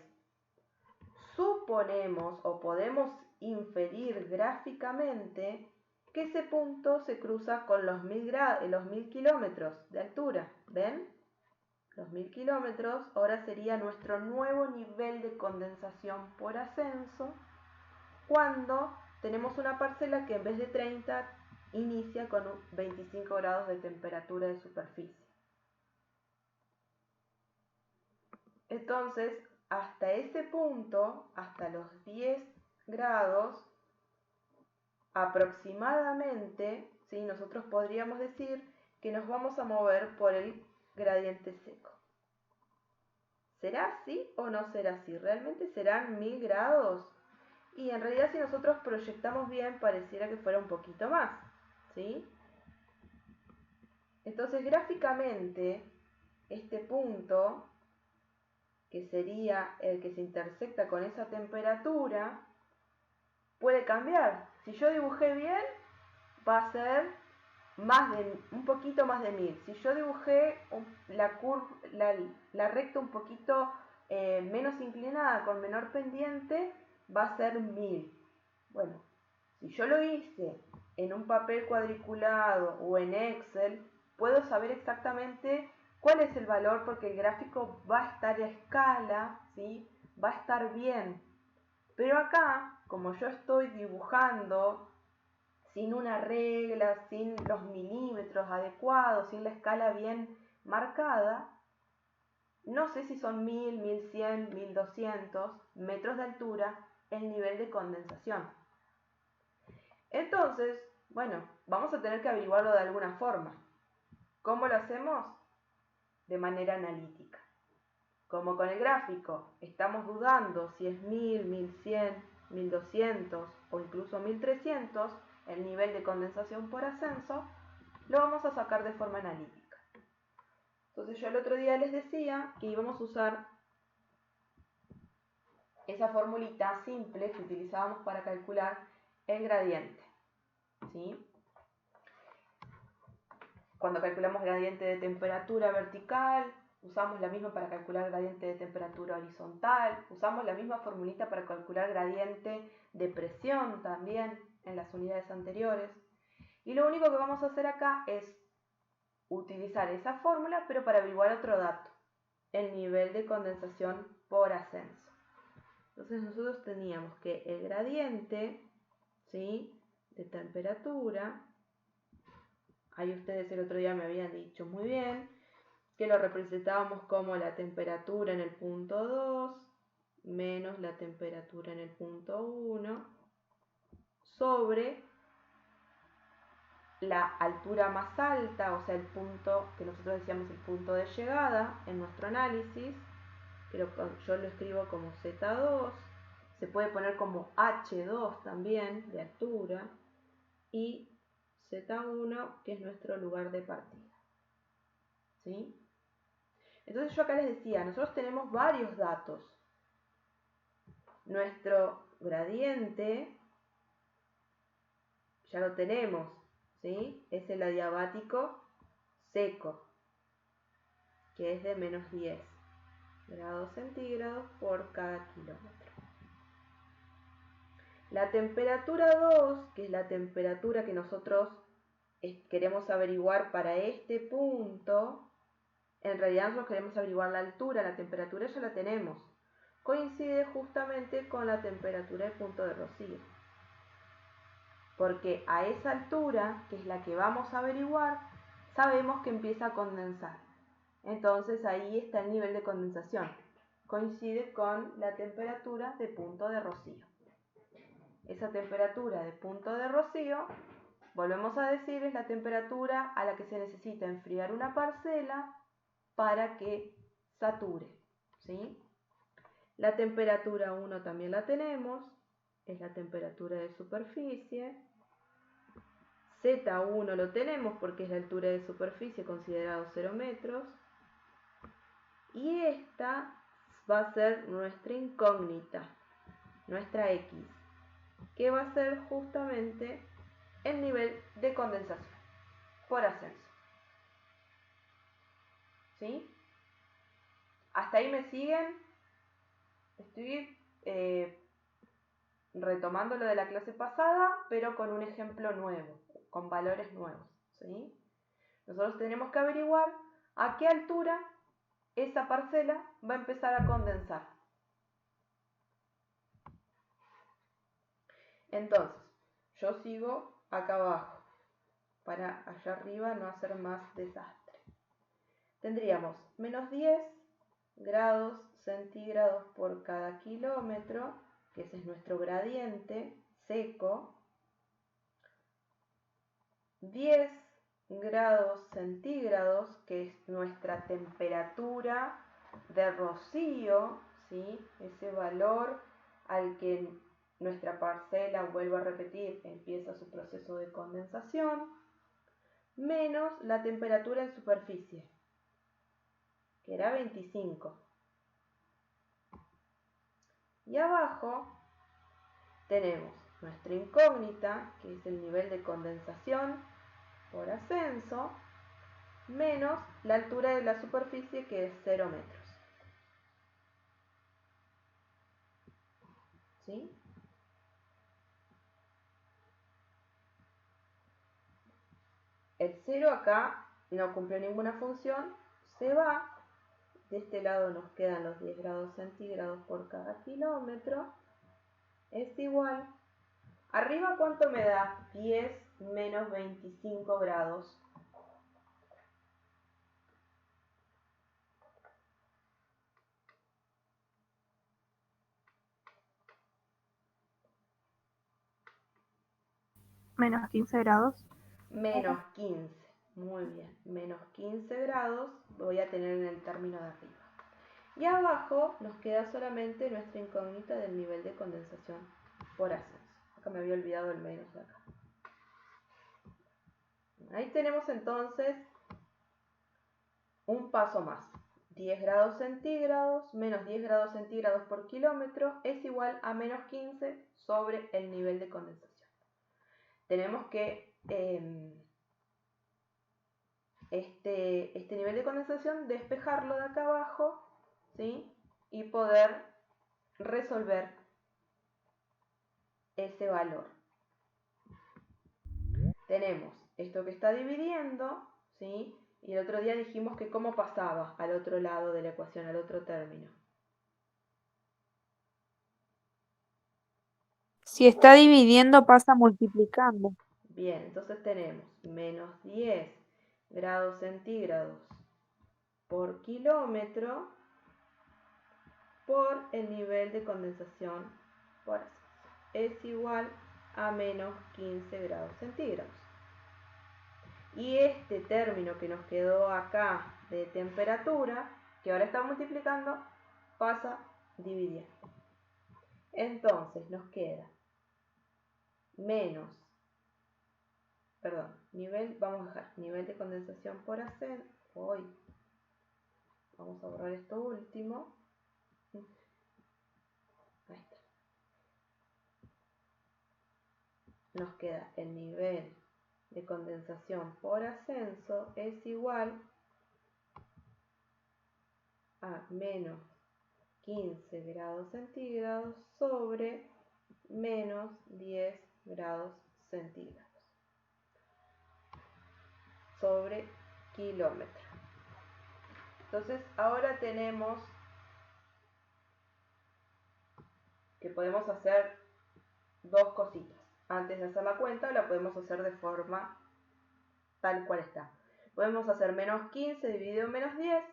Suponemos o podemos inferir gráficamente que ese punto se cruza con los 1000 kilómetros de altura. ¿Ven? Los 1000 kilómetros ahora sería nuestro nuevo nivel de condensación por ascenso cuando tenemos una parcela que en vez de 30 inicia con 25 grados de temperatura de superficie. Entonces, hasta ese punto, hasta los 10 grados, aproximadamente, ¿sí?, nosotros podríamos decir que nos vamos a mover por el gradiente seco. ¿Será así o no será así? ¿Realmente serán 1000 grados? Y en realidad si nosotros proyectamos bien, pareciera que fuera un poquito más, ¿sí? Entonces gráficamente, este punto, que sería el que se intersecta con esa temperatura, puede cambiar. Si yo dibujé bien, va a ser un poquito más de 1000. Si yo dibujé la recta un poquito menos inclinada, con menor pendiente, va a ser 1000. Bueno, si yo lo hice en un papel cuadriculado o en Excel, puedo saber exactamente cuál es el valor porque el gráfico va a estar a escala, ¿sí?, va a estar bien. Pero acá, como yo estoy dibujando sin una regla, sin los milímetros adecuados, sin la escala bien marcada, no sé si son 1000, 1100, 1200 metros de altura el nivel de condensación. Entonces, bueno, vamos a tener que averiguarlo de alguna forma. ¿Cómo lo hacemos? De manera analítica. Como con el gráfico estamos dudando si es 1000, 1100, 1200 o incluso 1300 el nivel de condensación por ascenso, lo vamos a sacar de forma analítica. Entonces yo el otro día les decía que íbamos a usar esa formulita simple que utilizábamos para calcular el gradiente, ¿sí? Cuando calculamos gradiente de temperatura vertical, usamos la misma para calcular gradiente de temperatura horizontal, usamos la misma formulita para calcular gradiente de presión también en las unidades anteriores. Y lo único que vamos a hacer acá es utilizar esa fórmula, pero para averiguar otro dato, el nivel de condensación por ascenso. Entonces nosotros teníamos que el gradiente, ¿sí?, de temperatura, ahí ustedes el otro día me habían dicho muy bien, que lo representábamos como la temperatura en el punto 2 menos la temperatura en el punto 1 sobre la altura más alta, o sea, el punto que nosotros decíamos el punto de llegada en nuestro análisis, que yo lo escribo como Z2, se puede poner como H2 también, de altura, y Z1, que es nuestro lugar de partida. ¿Sí? Entonces yo acá les decía, nosotros tenemos varios datos. Nuestro gradiente ya lo tenemos, ¿sí? Es el adiabático seco, que es de menos 10 grados centígrados por cada kilómetro. La temperatura 2, que es la temperatura que nosotros queremos averiguar para este punto, en realidad nosotros queremos averiguar la altura, la temperatura ya la tenemos. Coincide justamente con la temperatura del punto de rocío. Porque a esa altura, que es la que vamos a averiguar, sabemos que empieza a condensar. Entonces ahí está el nivel de condensación. Coincide con la temperatura de punto de rocío. Esa temperatura de punto de rocío, volvemos a decir, es la temperatura a la que se necesita enfriar una parcela para que sature, ¿sí? La temperatura 1 también la tenemos, es la temperatura de superficie. Z1 lo tenemos porque es la altura de superficie considerado 0 metros. Y esta va a ser nuestra incógnita, nuestra X, que va a ser justamente el nivel de condensación por ascenso. ¿Sí? ¿Hasta ahí me siguen? Estoy retomando lo de la clase pasada, pero con un ejemplo nuevo, con valores nuevos, ¿sí? Nosotros tenemos que averiguar a qué altura esa parcela va a empezar a condensar. Entonces, yo sigo acá abajo, para allá arriba no hacer más desastre. Tendríamos menos 10 grados centígrados por cada kilómetro, que ese es nuestro gradiente seco, 10 grados centígrados, que es nuestra temperatura de rocío, ¿sí? Ese valor al que nuestra parcela, vuelvo a repetir, empieza su proceso de condensación, menos la temperatura en superficie, que era 25. Y abajo tenemos nuestra incógnita, que es el nivel de condensación por ascenso, menos la altura de la superficie, que es 0 metros. ¿Sí? El 0 acá no cumple ninguna función, se va. De este lado nos quedan los 10 grados centígrados por cada kilómetro. Es igual. Arriba, ¿cuánto me da? 10 menos 25 grados. Menos 15 grados. Menos 15. Muy bien. Menos 15 grados voy a tener en el término de arriba. Y abajo nos queda solamente nuestra incógnita del nivel de condensación por ascenso. Acá me había olvidado el menos de acá. Ahí tenemos entonces un paso más. 10 grados centígrados menos 10 grados centígrados por kilómetro es igual a menos 15 sobre el nivel de condensación. Tenemos que este nivel de condensación despejarlo de acá abajo, ¿sí? Y poder resolver ese valor. Tenemos esto que está dividiendo, ¿sí? Y el otro día dijimos que cómo pasaba al otro lado de la ecuación, al otro término. Si está dividiendo, pasa multiplicando. Bien, entonces tenemos menos 10 grados centígrados por kilómetro por el nivel de condensación por ascenso. Es igual a menos 15 grados centígrados. Y este término que nos quedó acá de temperatura, que ahora está multiplicando, pasa dividiendo. Entonces nos queda vamos a dejar nivel de condensación por ascenso. Vamos a borrar esto último. Ahí está. Nos queda el nivel de condensación por ascenso es igual a menos 15 grados centígrados sobre menos 10 grados centígrados sobre kilómetro. Entonces ahora tenemos que podemos hacer dos cositas. Antes de hacer la cuenta la podemos hacer de forma tal cual está. Podemos hacer menos 15 dividido en menos 10,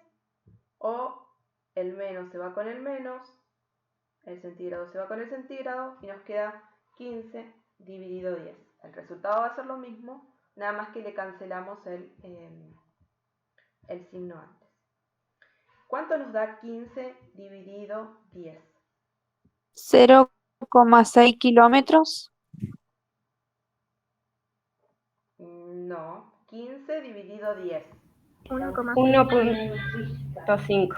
o el menos se va con el menos, el centígrado se va con el centígrado y nos queda 15 dividido 10. El resultado va a ser lo mismo, nada más que le cancelamos el signo antes. ¿Cuánto nos da 15 dividido 10? 0,6 kilómetros. No, 15 dividido 10. 1.5.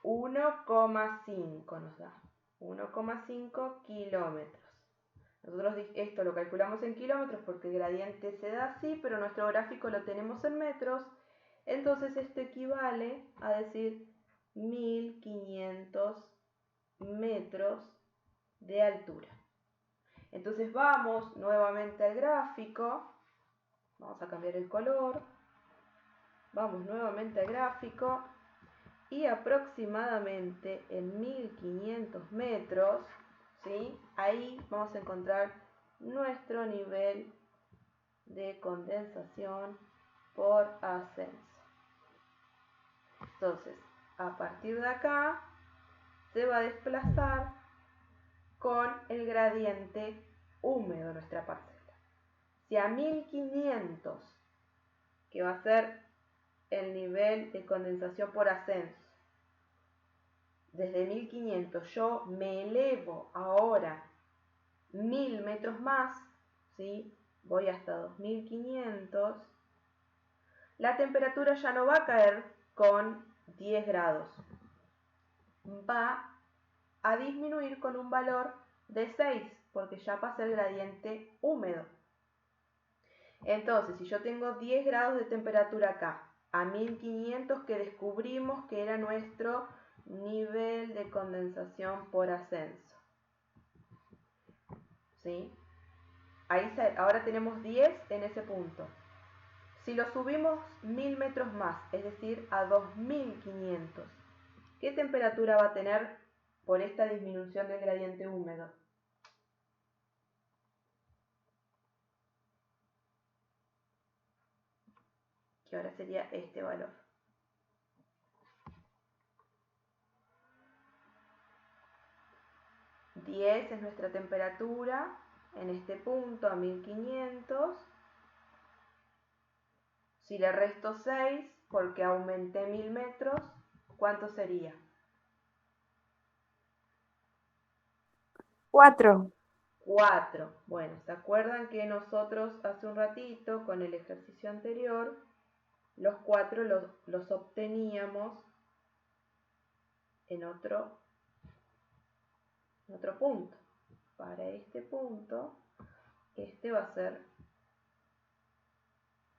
1,5 nos da. 1,5 kilómetros. Nosotros esto lo calculamos en kilómetros porque el gradiente se da así, pero nuestro gráfico lo tenemos en metros. Entonces esto equivale a decir 1500 metros de altura. Entonces vamos nuevamente al gráfico. Vamos a cambiar el color. Vamos nuevamente al gráfico. Y aproximadamente en 1500 metros, ¿sí? Ahí vamos a encontrar nuestro nivel de condensación por ascenso. Entonces, a partir de acá, se va a desplazar con el gradiente húmedo nuestra parcela. Si a 1500, que va a ser el nivel de condensación por ascenso, desde 1500 yo me elevo ahora 1000 metros más, ¿sí? Voy hasta 2500, la temperatura ya no va a caer con 10 grados, va a disminuir con un valor de 6, porque ya pasa el gradiente húmedo. Entonces, si yo tengo 10 grados de temperatura acá, a 1500 que descubrimos que era nuestro nivel de condensación por ascenso, ¿sí? Ahora tenemos 10 en ese punto. Si lo subimos 1000 metros más, es decir, a 2500, ¿qué temperatura va a tener por esta disminución del gradiente húmedo? Que ahora sería este valor. $10 es nuestra temperatura en este punto a 1500. Si le resto 6 porque aumenté 1000 metros, ¿cuánto sería? 4. 4. Bueno, ¿se acuerdan que nosotros hace un ratito con el ejercicio anterior los 4 los obteníamos en otro punto? Para este punto, este va a ser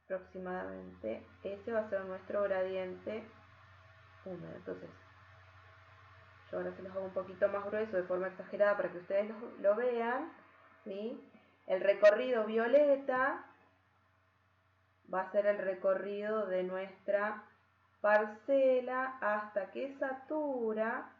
aproximadamente, ese va a ser nuestro gradiente húmedo. Entonces, yo ahora se los hago un poquito más grueso de forma exagerada para que ustedes lo vean, ¿sí? El recorrido violeta va a ser el recorrido de nuestra parcela hasta que satura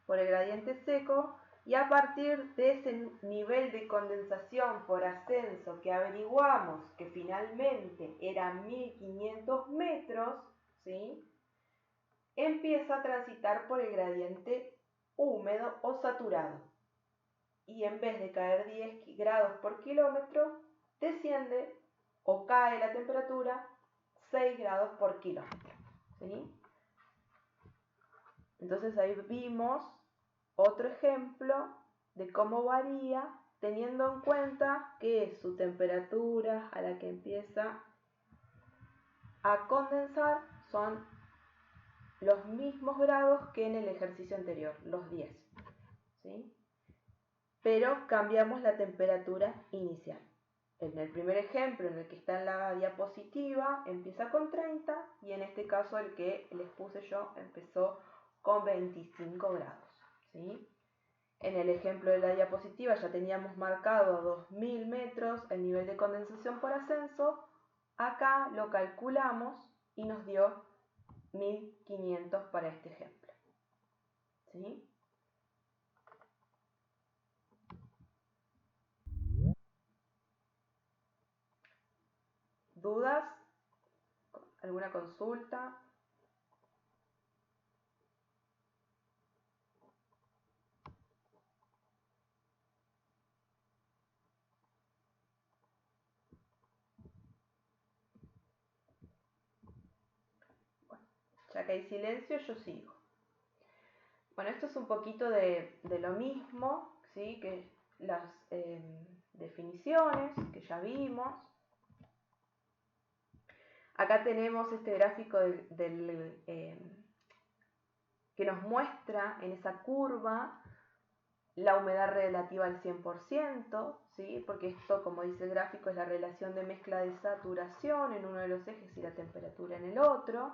por el gradiente seco, y a partir de ese nivel de condensación por ascenso que averiguamos que finalmente era 1500 metros, ¿sí?, empieza a transitar por el gradiente húmedo o saturado. Y en vez de caer 10 grados por kilómetro, desciende o cae la temperatura 6 grados por kilómetro, ¿sí? Entonces ahí vimos otro ejemplo de cómo varía teniendo en cuenta que su temperatura a la que empieza a condensar son los mismos grados que en el ejercicio anterior, los 10, ¿sí? Pero cambiamos la temperatura inicial. En el primer ejemplo, en el que está en la diapositiva, empieza con 30, y en este caso el que les puse yo empezó con 25 grados, ¿sí? En el ejemplo de la diapositiva ya teníamos marcado a 2000 metros el nivel de condensación por ascenso. Acá lo calculamos y nos dio 1500 para este ejemplo, ¿sí? ¿Dudas? ¿Alguna consulta? Bueno, ya que hay silencio, yo sigo. Bueno, esto es un poquito de lo mismo, ¿sí?, que las definiciones que ya vimos. Acá tenemos este gráfico que nos muestra en esa curva la humedad relativa al 100%, ¿sí?, porque esto, como dice el gráfico, es la relación de mezcla de saturación en uno de los ejes y la temperatura en el otro.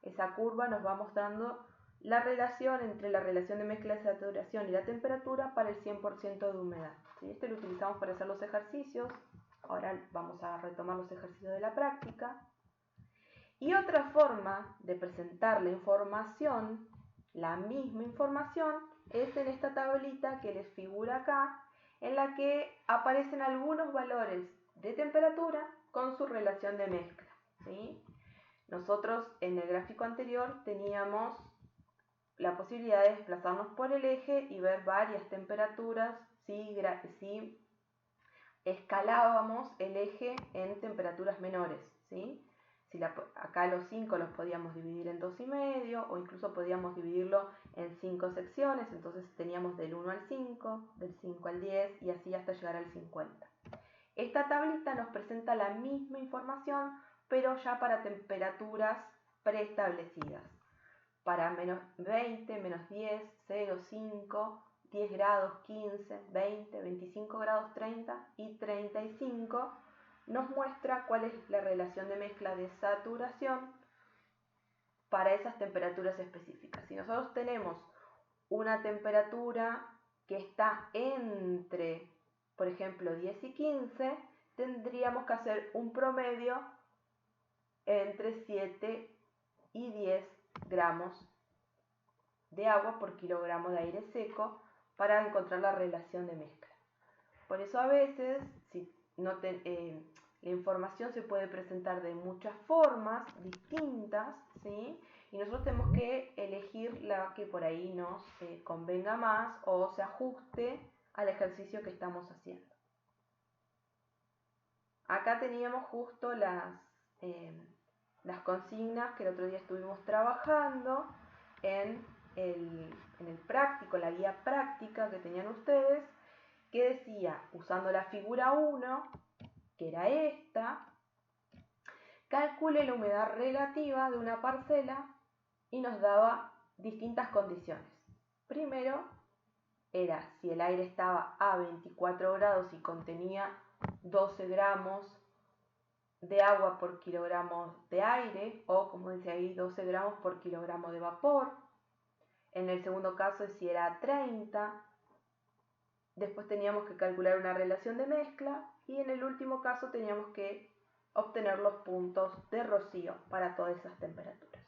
Esa curva nos va mostrando la relación entre la relación de mezcla de saturación y la temperatura para el 100% de humedad, ¿sí? Este lo utilizamos para hacer los ejercicios. Ahora vamos a retomar los ejercicios de la práctica. Y otra forma de presentar la información, la misma información, es en esta tablita que les figura acá, en la que aparecen algunos valores de temperatura con su relación de mezcla, ¿sí? Nosotros en el gráfico anterior teníamos la posibilidad de desplazarnos por el eje y ver varias temperaturas si escalábamos el eje en temperaturas menores, ¿sí? Acá los 5 los podíamos dividir en 2,5, o incluso podíamos dividirlo en 5 secciones. Entonces teníamos del 1 al 5, del 5 al 10 y así hasta llegar al 50. Esta tablita nos presenta la misma información, pero ya para temperaturas preestablecidas. Para menos 20, menos 10, 0, 5, 10 grados, 15, 20, 25 grados, 30 y 35, nos muestra cuál es la relación de mezcla de saturación para esas temperaturas específicas. Si nosotros tenemos una temperatura que está entre, por ejemplo, 10 y 15, tendríamos que hacer un promedio entre 7 y 10 gramos de agua por kilogramo de aire seco para encontrar la relación de mezcla. Por eso a veces la información se puede presentar de muchas formas distintas, ¿sí? Y nosotros tenemos que elegir la que por ahí nos convenga más o se ajuste al ejercicio que estamos haciendo. Acá teníamos justo las consignas que el otro día estuvimos trabajando en el práctico, la guía práctica que tenían ustedes. que decía, usando la figura 1, que era esta, calcule la humedad relativa de una parcela y nos daba distintas condiciones. Primero era si el aire estaba a 24 grados y contenía 12 gramos de agua por kilogramo de aire, o como dice ahí, 12 gramos por kilogramo de vapor. En el segundo caso, si era a 30, después teníamos que calcular una relación de mezcla, y en el último caso teníamos que obtener los puntos de rocío para todas esas temperaturas.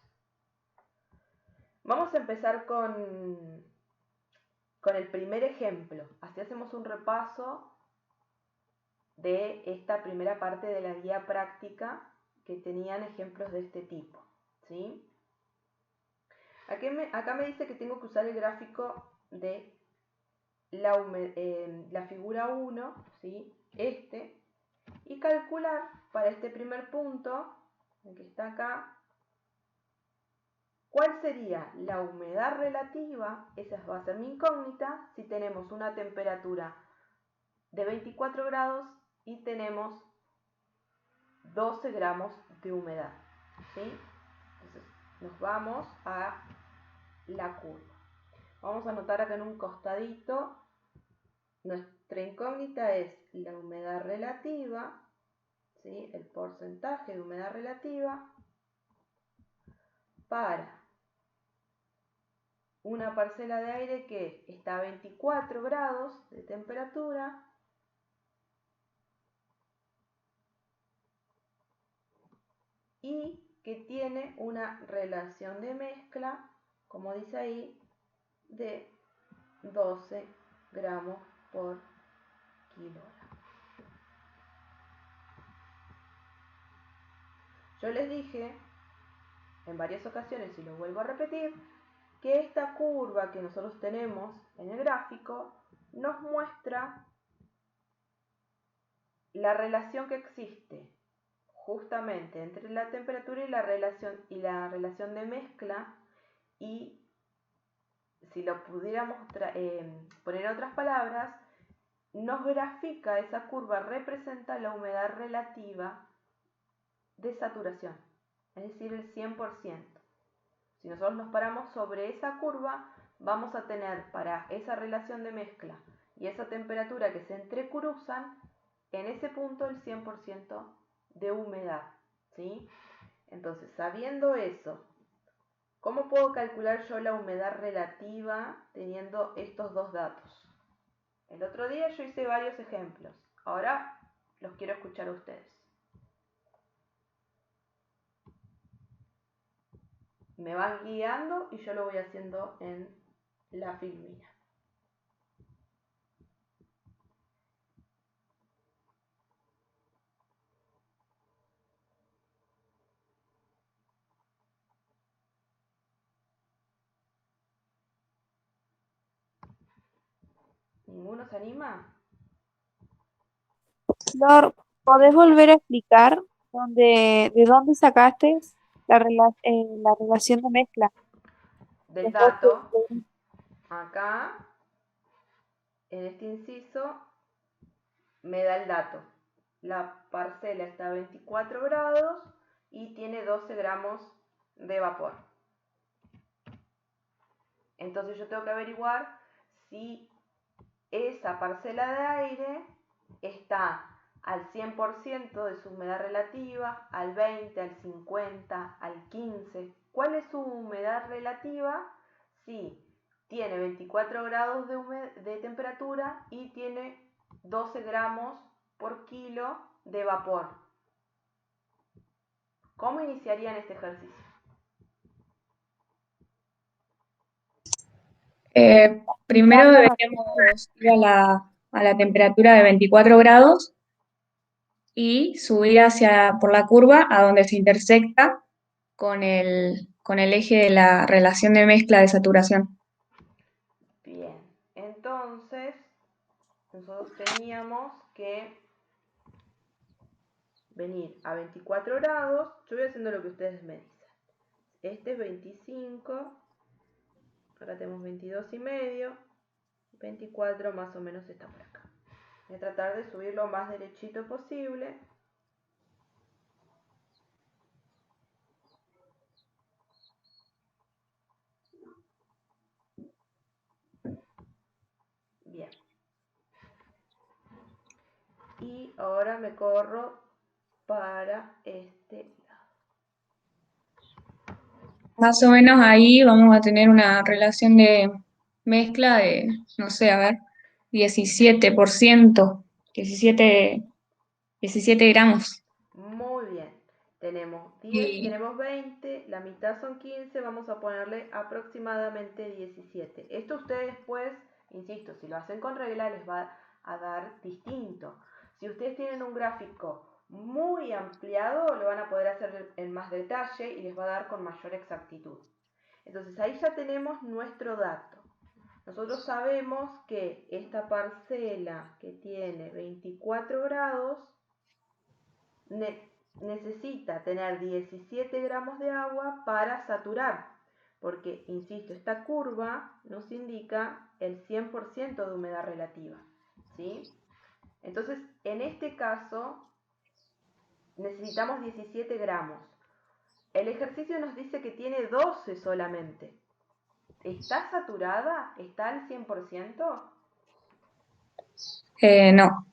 Vamos a empezar con el primer ejemplo. Así hacemos un repaso de esta primera parte de la guía práctica que tenían ejemplos de este tipo, ¿sí? Acá me dice que tengo que usar el gráfico de la figura 1, ¿sí? Y calcular para este primer punto, el que está acá, ¿cuál sería la humedad relativa? Esa va a ser mi incógnita, si tenemos una temperatura de 24 grados y tenemos 12 gramos de humedad, ¿sí? Entonces nos vamos a la curva. Vamos a anotar acá en un costadito, nuestra incógnita es la humedad relativa, ¿sí? El porcentaje de humedad relativa para una parcela de aire que está a 24 grados de temperatura y que tiene una relación de mezcla, como dice ahí, de 12 gramos por kilogramo. Yo les dije en varias ocasiones, y lo vuelvo a repetir, que esta curva que nosotros tenemos en el gráfico nos muestra la relación que existe justamente entre la temperatura y la relación de mezcla, y si lo pudiéramos poner en otras palabras, nos grafica esa curva, representa la humedad relativa de saturación, es decir, el 100%. Si nosotros nos paramos sobre esa curva, vamos a tener para esa relación de mezcla y esa temperatura que se entrecruzan, en ese punto el 100% de humedad, ¿sí? Entonces, sabiendo eso, ¿cómo puedo calcular yo la humedad relativa teniendo estos dos datos? El otro día yo hice varios ejemplos, ahora los quiero escuchar a ustedes. Me van guiando y yo lo voy haciendo en la filmina. ¿Ninguno se anima? Flor, ¿podés volver a explicar de dónde sacaste la relación de mezcla? Del Los dos dato, acá, en este inciso, me da el dato. La parcela está a 24 grados y tiene 12 gramos de vapor. Entonces yo tengo que averiguar si esa parcela de aire está al 100% de su humedad relativa, al 20, al 50, al 15. ¿Cuál es su humedad relativa? Si tiene 24 grados de temperatura y tiene 12 gramos por kilo de vapor. ¿Cómo iniciarían este ejercicio? Primero deberíamos ir a la temperatura de 24 grados y subir por la curva a donde se intersecta con el eje de la relación de mezcla de saturación. Bien, entonces nosotros teníamos que venir a 24 grados. Yo voy haciendo lo que ustedes me dicen. Este es 25, acá tenemos 22 y medio, 24 más o menos está por acá. Voy a tratar de subir lo más derechito posible. Bien. Y ahora me corro para este lado. Más o menos ahí vamos a tener una relación de mezcla de, no sé, a ver, 17%, 17 gramos. Muy bien. Tenemos 10 y Y tenemos 20, la mitad son 15, vamos a ponerle aproximadamente 17. Esto ustedes después, insisto, si lo hacen con regla les va a dar distinto. Si ustedes tienen un gráfico muy ampliado, lo van a poder hacer en más detalle y les va a dar con mayor exactitud. Entonces ahí ya tenemos nuestro dato. Nosotros sabemos que esta parcela que tiene 24 grados necesita tener 17 gramos de agua para saturar, porque, insisto, esta curva nos indica el 100% de humedad relativa, ¿sí? Entonces, en este caso, necesitamos 17 gramos. El ejercicio nos dice que tiene 12 solamente. ¿Está saturada? ¿Está al 100%? no,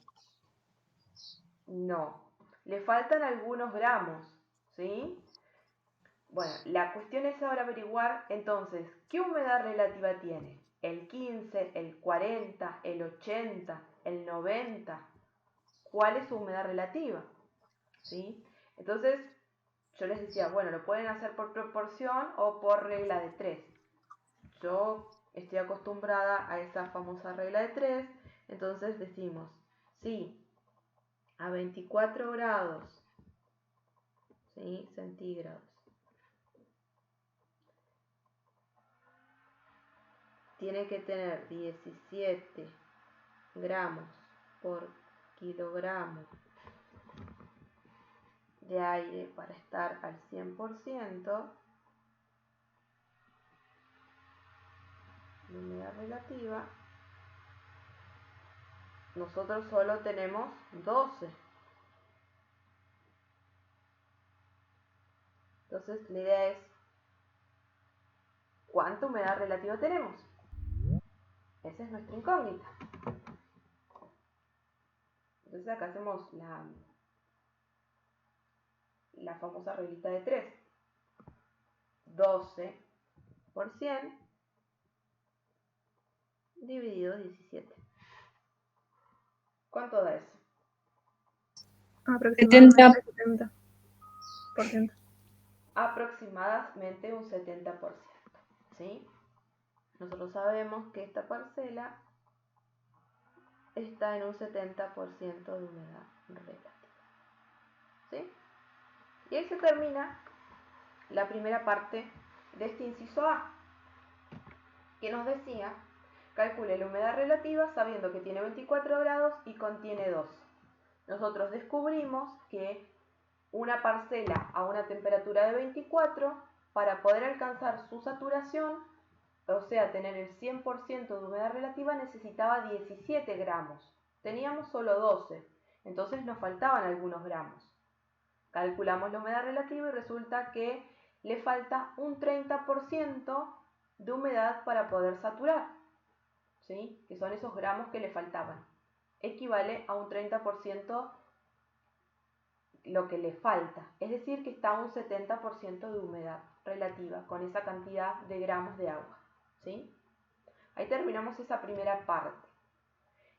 No. Le faltan algunos gramos, ¿sí? Bueno, la cuestión es ahora averiguar entonces, ¿qué humedad relativa tiene? ¿El 15, el 40, el 80, el 90? ¿Cuál es su humedad relativa? ¿Sí? Entonces, yo les decía, bueno, lo pueden hacer por proporción o por regla de 3. Yo estoy acostumbrada a esa famosa regla de 3, entonces decimos, sí, a 24 grados, ¿sí? Centígrados, tiene que tener 17 gramos por kilogramo de aire para estar al 100% de humedad relativa. Nosotros solo tenemos 12. Entonces la idea es, ¿cuánta humedad relativa tenemos? Esa es nuestra incógnita. Entonces acá hacemos la famosa reglita de 3. 12 por 100 dividido 17. ¿Cuánto da eso? Aproximadamente 70%. Aproximadamente un 70%. ¿Sí? Nosotros sabemos que esta parcela está en un 70% de humedad relativa. ¿Sí? Y ahí se termina la primera parte de este inciso A, que nos decía, calcule la humedad relativa sabiendo que tiene 24 grados y contiene 2. Nosotros descubrimos que una parcela a una temperatura de 24, para poder alcanzar su saturación, o sea, tener el 100% de humedad relativa, necesitaba 17 gramos. Teníamos solo 12, entonces nos faltaban algunos gramos. Calculamos la humedad relativa y resulta que le falta un 30% de humedad para poder saturar, ¿sí? Que son esos gramos que le faltaban. Equivale a un 30% lo que le falta, es decir, que está a un 70% de humedad relativa con esa cantidad de gramos de agua, ¿sí? Ahí terminamos esa primera parte.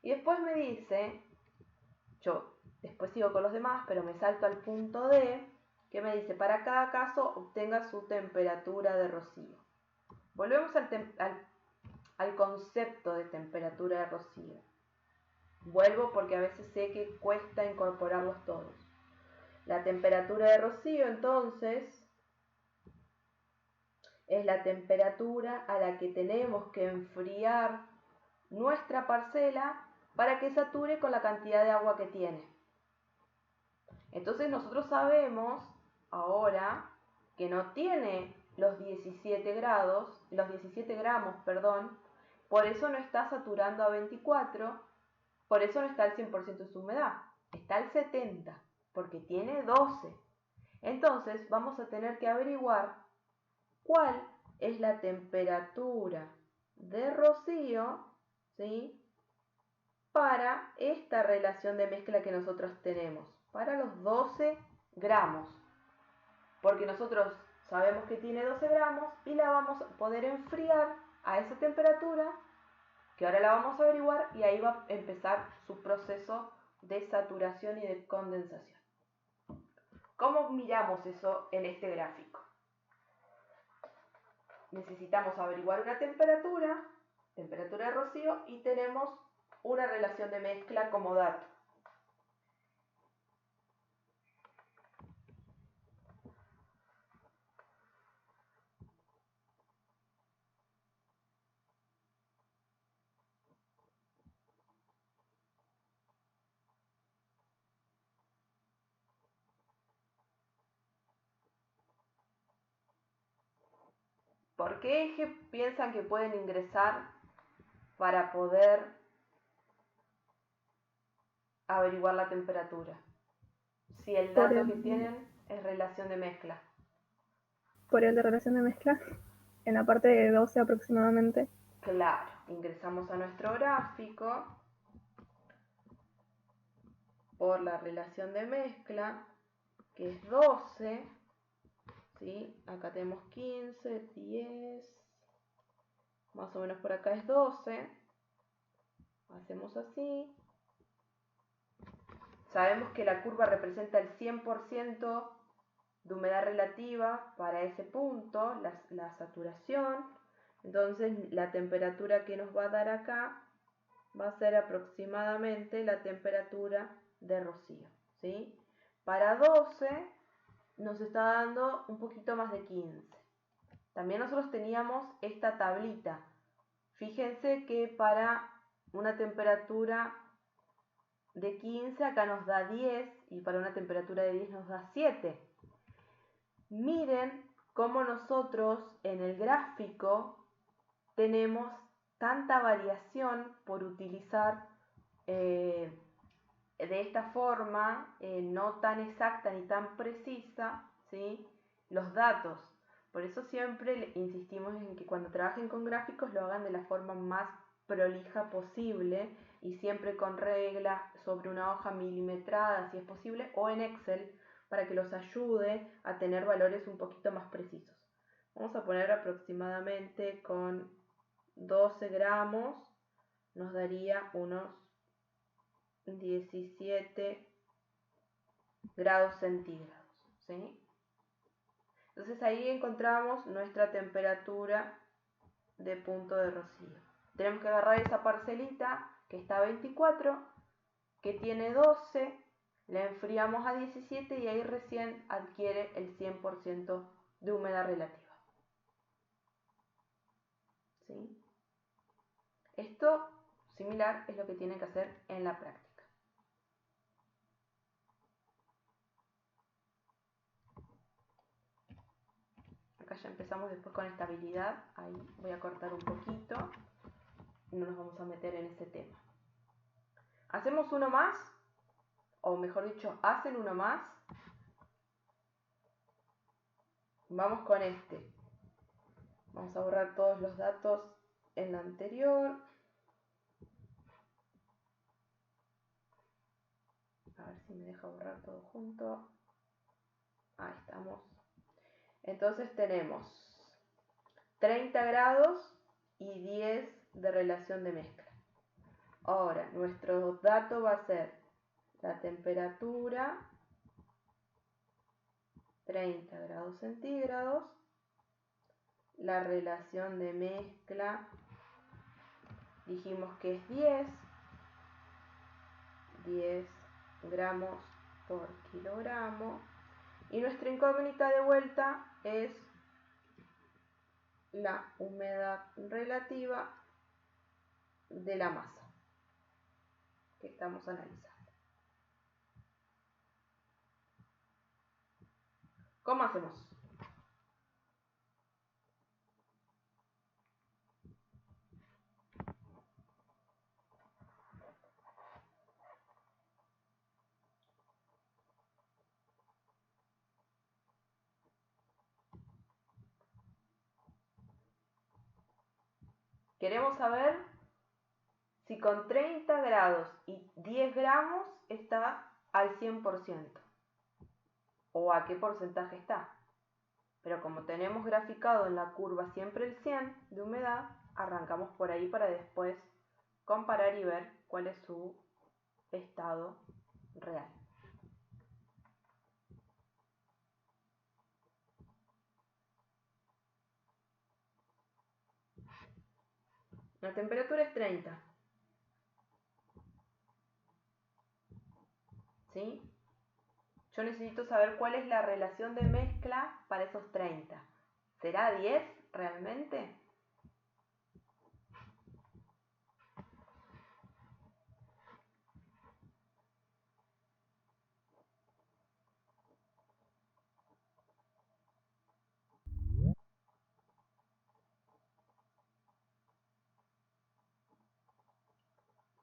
Y después me dice, yo después sigo con los demás, pero me salto al punto D, que me dice, para cada caso obtenga su temperatura de rocío. Volvemos al concepto de temperatura de rocío. Vuelvo porque a veces sé que cuesta incorporarlos todos. La temperatura de rocío, entonces, es la temperatura a la que tenemos que enfriar nuestra parcela para que sature con la cantidad de agua que tiene. Entonces nosotros sabemos ahora que no tiene los 17 gramos, por eso no está saturando a 24, Por eso no está al 100% de su humedad, está al 70%, porque tiene 12. Entonces vamos a tener que averiguar cuál es la temperatura de rocío, ¿sí?, para esta relación de mezcla que nosotros tenemos, para los 12 gramos, porque nosotros sabemos que tiene 12 gramos y la vamos a poder enfriar a esa temperatura, que ahora la vamos a averiguar, y ahí va a empezar su proceso de saturación y de condensación. ¿Cómo miramos eso en este gráfico? Necesitamos averiguar una temperatura de rocío, y tenemos una relación de mezcla como dato. ¿Por qué eje piensan que pueden ingresar para poder averiguar la temperatura? Si el dato que tienen es relación de mezcla. Por el de relación de mezcla, en la parte de 12 aproximadamente. Claro, ingresamos a nuestro gráfico por la relación de mezcla, que es 12, ¿sí? Acá tenemos 15, 10, más o menos por acá es 12. Hacemos así. Sabemos que la curva representa el 100% de humedad relativa para ese punto, la saturación. Entonces la temperatura que nos va a dar acá va a ser aproximadamente la temperatura de rocío, ¿sí? Para 12 nos está dando un poquito más de 15. También nosotros teníamos esta tablita. Fíjense que para una temperatura de 15 acá nos da 10, y para una temperatura de 10 nos da 7. Miren cómo nosotros en el gráfico tenemos tanta variación por utilizar de esta forma, no tan exacta ni tan precisa, ¿sí?, los datos. Por eso siempre insistimos en que cuando trabajen con gráficos lo hagan de la forma más prolija posible, y siempre con reglas sobre una hoja milimetrada si es posible, o en Excel, para que los ayude a tener valores un poquito más precisos. Vamos a poner aproximadamente con 12 gramos, nos daría unos 17 grados centígrados, ¿sí? Entonces ahí encontramos nuestra temperatura de punto de rocío. Tenemos que agarrar esa parcelita que está a 24, que tiene 12, la enfriamos a 17 y ahí recién adquiere el 100% de humedad relativa, ¿sí? Esto similar es lo que tienen que hacer en la práctica. Acá ya empezamos después con estabilidad. Ahí voy a cortar un poquito y no nos vamos a meter en ese tema. Hacemos uno más, o mejor dicho, hacen uno más. Vamos con este. Vamos a borrar todos los datos en la anterior. A ver si me deja borrar todo junto. Ahí estamos. Entonces tenemos 30 grados y 10 de relación de mezcla. Ahora, nuestro dato va a ser la temperatura, 30 grados centígrados, la relación de mezcla, dijimos que es 10 gramos por kilogramo, y nuestra incógnita de vuelta es la humedad relativa de la masa que estamos analizando. ¿Cómo hacemos? Queremos saber si con 30 grados y 10 gramos está al 100% o a qué porcentaje está. Pero como tenemos graficado en la curva siempre el 100 de humedad, arrancamos por ahí para después comparar y ver cuál es su estado real. La temperatura es 30. ¿Sí? Yo necesito saber cuál es la relación de mezcla para esos 30. ¿Será 10 realmente?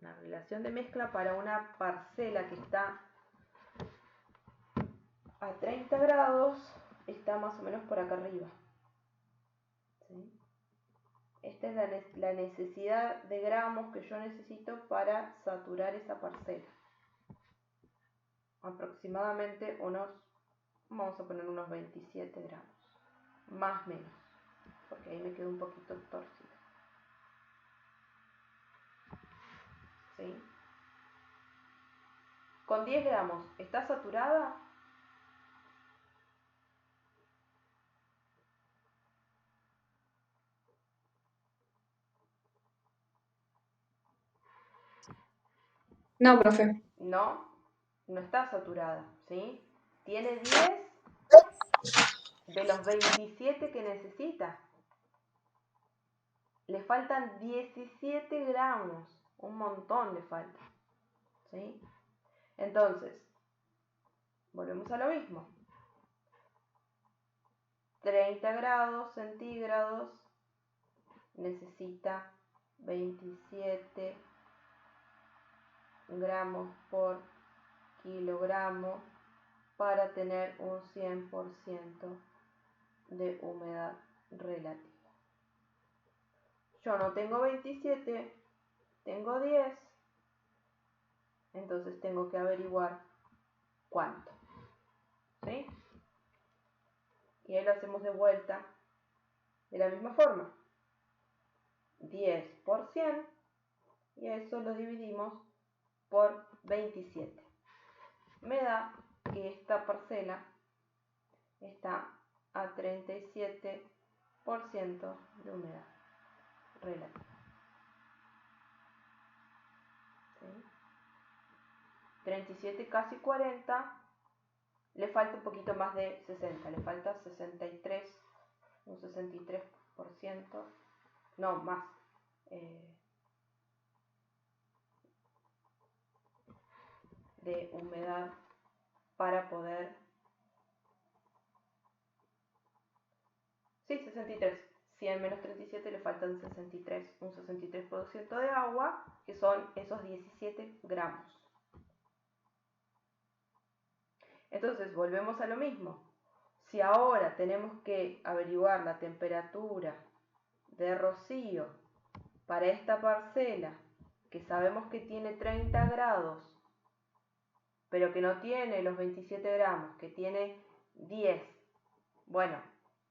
La relación de mezcla para una parcela que está a 30 grados está más o menos por acá arriba. ¿Sí? Esta es la necesidad de gramos que yo necesito para saturar esa parcela. Aproximadamente vamos a poner unos 27 gramos. Más o menos, porque ahí me quedó un poquito torcido. ¿Sí? Con 10 gramos, ¿está saturada? No, profe. No, no está saturada, ¿sí? Tiene 10 de los 27 que necesita. Le faltan 17 gramos, un montón le falta, ¿sí? Entonces, volvemos a lo mismo. 30 grados centígrados necesita 27 gramos por kilogramo para tener un 100% de humedad relativa. Yo no tengo 27, tengo 10, entonces tengo que averiguar cuánto, ¿sí? Y ahí lo hacemos de vuelta de la misma forma. 10 por 100 y a eso lo dividimos por 27. Me da que esta parcela está a 37% de humedad relativa. ¿Sí? 37, casi 40, le falta un poquito más de 60, le falta 63, un 63%, no, más. De humedad para poder... Sí, 63. 100 menos 37 le faltan 63, un 63% de agua, que son esos 17 gramos. Entonces, volvemos a lo mismo. Si ahora tenemos que averiguar la temperatura de rocío para esta parcela, que sabemos que tiene 30 grados, pero que no tiene los 27 gramos, que tiene 10. Bueno,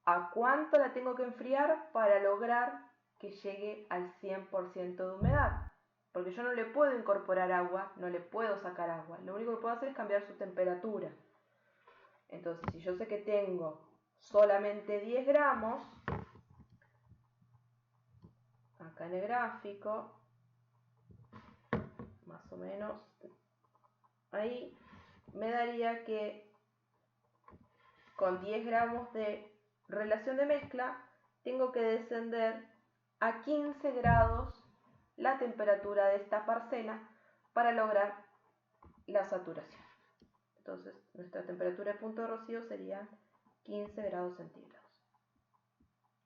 ¿a cuánto la tengo que enfriar para lograr que llegue al 100% de humedad? Porque yo no le puedo incorporar agua, no le puedo sacar agua. Lo único que puedo hacer es cambiar su temperatura. Entonces, si yo sé que tengo solamente 10 gramos, acá en el gráfico, más o menos, ahí me daría que con 10 gramos de relación de mezcla tengo que descender a 15 grados la temperatura de esta parcela para lograr la saturación. Entonces nuestra temperatura de punto de rocío sería 15 grados centígrados.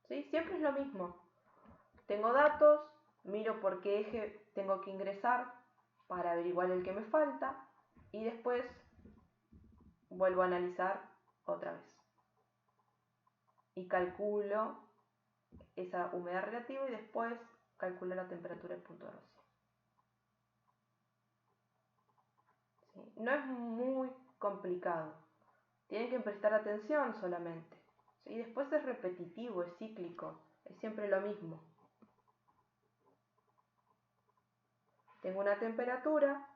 ¿Sí? Siempre es lo mismo. Tengo datos, miro por qué eje tengo que ingresar para averiguar el que me falta y después vuelvo a analizar otra vez. Y calculo esa humedad relativa y después calcular la temperatura del punto de rocío. ¿Sí? No es muy complicado. Tienen que prestar atención solamente. ¿Sí? Después es repetitivo, es cíclico, es siempre lo mismo. Tengo una temperatura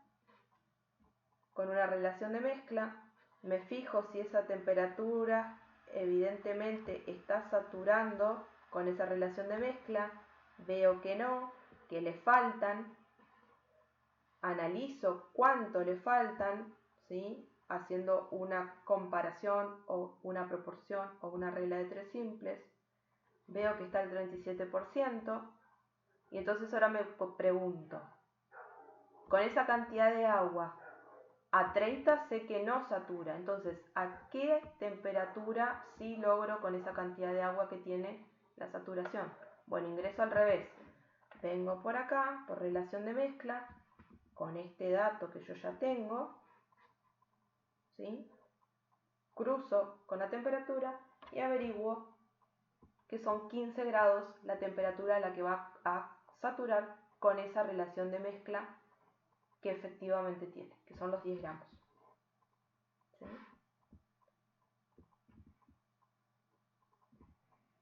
con una relación de mezcla. Me fijo si esa temperatura evidentemente está saturando con esa relación de mezcla. Veo que no, que le faltan. Analizo cuánto le faltan, ¿sí? Haciendo una comparación o una proporción o una regla de tres simples. Veo que está el 37% y entonces ahora me pregunto, con esa cantidad de agua, a 30 sé que no satura, entonces ¿a qué temperatura sí logro con esa cantidad de agua que tiene la saturación? Bueno, ingreso al revés, vengo por acá, por relación de mezcla, con este dato que yo ya tengo, ¿sí? Cruzo con la temperatura y averiguo que son 15 grados la temperatura a la que va a saturar con esa relación de mezcla que efectivamente tiene, que son los 10 gramos. ¿Sí?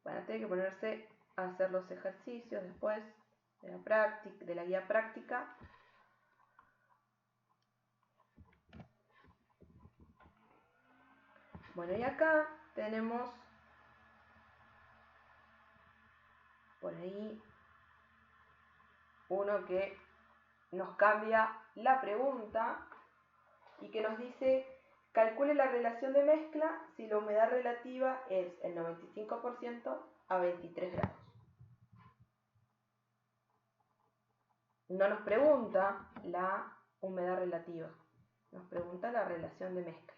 Bueno, tiene que ponerse a hacer los ejercicios después de la guía práctica. Bueno, y acá tenemos por ahí uno que nos cambia la pregunta y que nos dice: calcule la relación de mezcla si la humedad relativa es el 95% a 23 grados. No nos pregunta la humedad relativa, nos pregunta la relación de mezcla.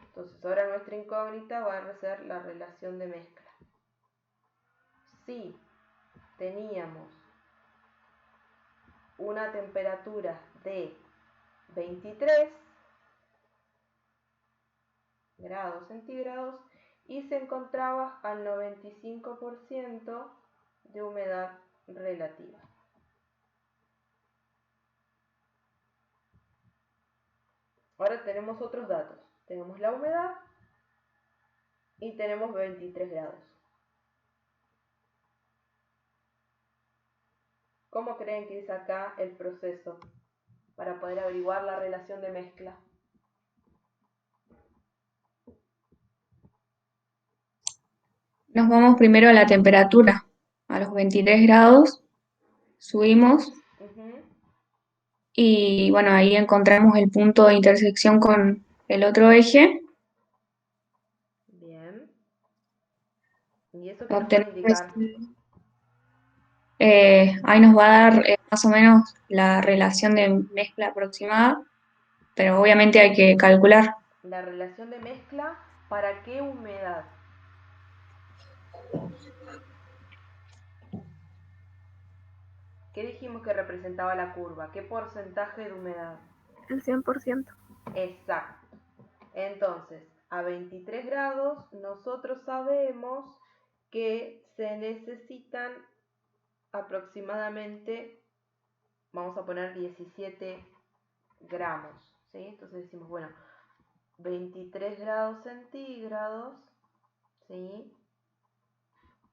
Entonces ahora nuestra incógnita va a ser la relación de mezcla. Si teníamos una temperatura de 23 grados centígrados y se encontraba al 95% de humedad relativa. Ahora tenemos otros datos. Tenemos la humedad y tenemos 23 grados. ¿Cómo creen que es acá el proceso para poder averiguar la relación de mezcla? Nos vamos primero a la temperatura, a los 23 grados, subimos y bueno, ahí encontramos el punto de intersección con el otro eje. Bien. ¿Y eso qué nos puede indicar? Ahí nos va a dar más o menos la relación de mezcla aproximada, pero obviamente hay que calcular. La relación de mezcla, ¿para qué humedad? ¿Qué dijimos que representaba la curva? ¿Qué porcentaje de humedad? El 100%. Exacto. Entonces, a 23 grados nosotros sabemos que se necesitan aproximadamente, vamos a poner 17 gramos, ¿sí? Entonces decimos, bueno, 23 grados centígrados, ¿sí?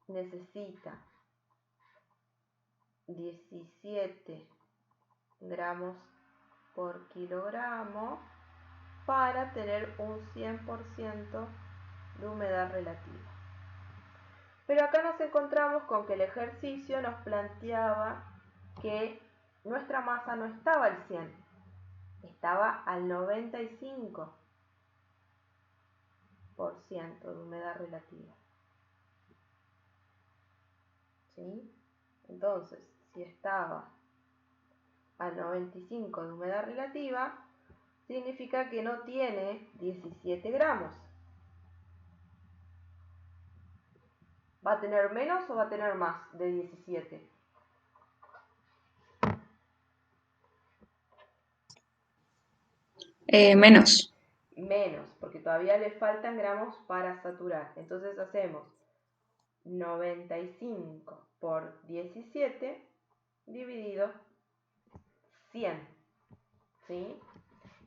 Necesita 17 gramos por kilogramo para tener un 100% de humedad relativa. Pero acá nos encontramos con que el ejercicio nos planteaba que nuestra masa no estaba al 100, estaba al 95% de humedad relativa. ¿Sí? Entonces, si estaba al 95% de humedad relativa, significa que no tiene 17 gramos. ¿Va a tener menos o va a tener más de 17? Menos. Menos, porque todavía le faltan gramos para saturar. Entonces hacemos 95 por 17 dividido 100, ¿sí?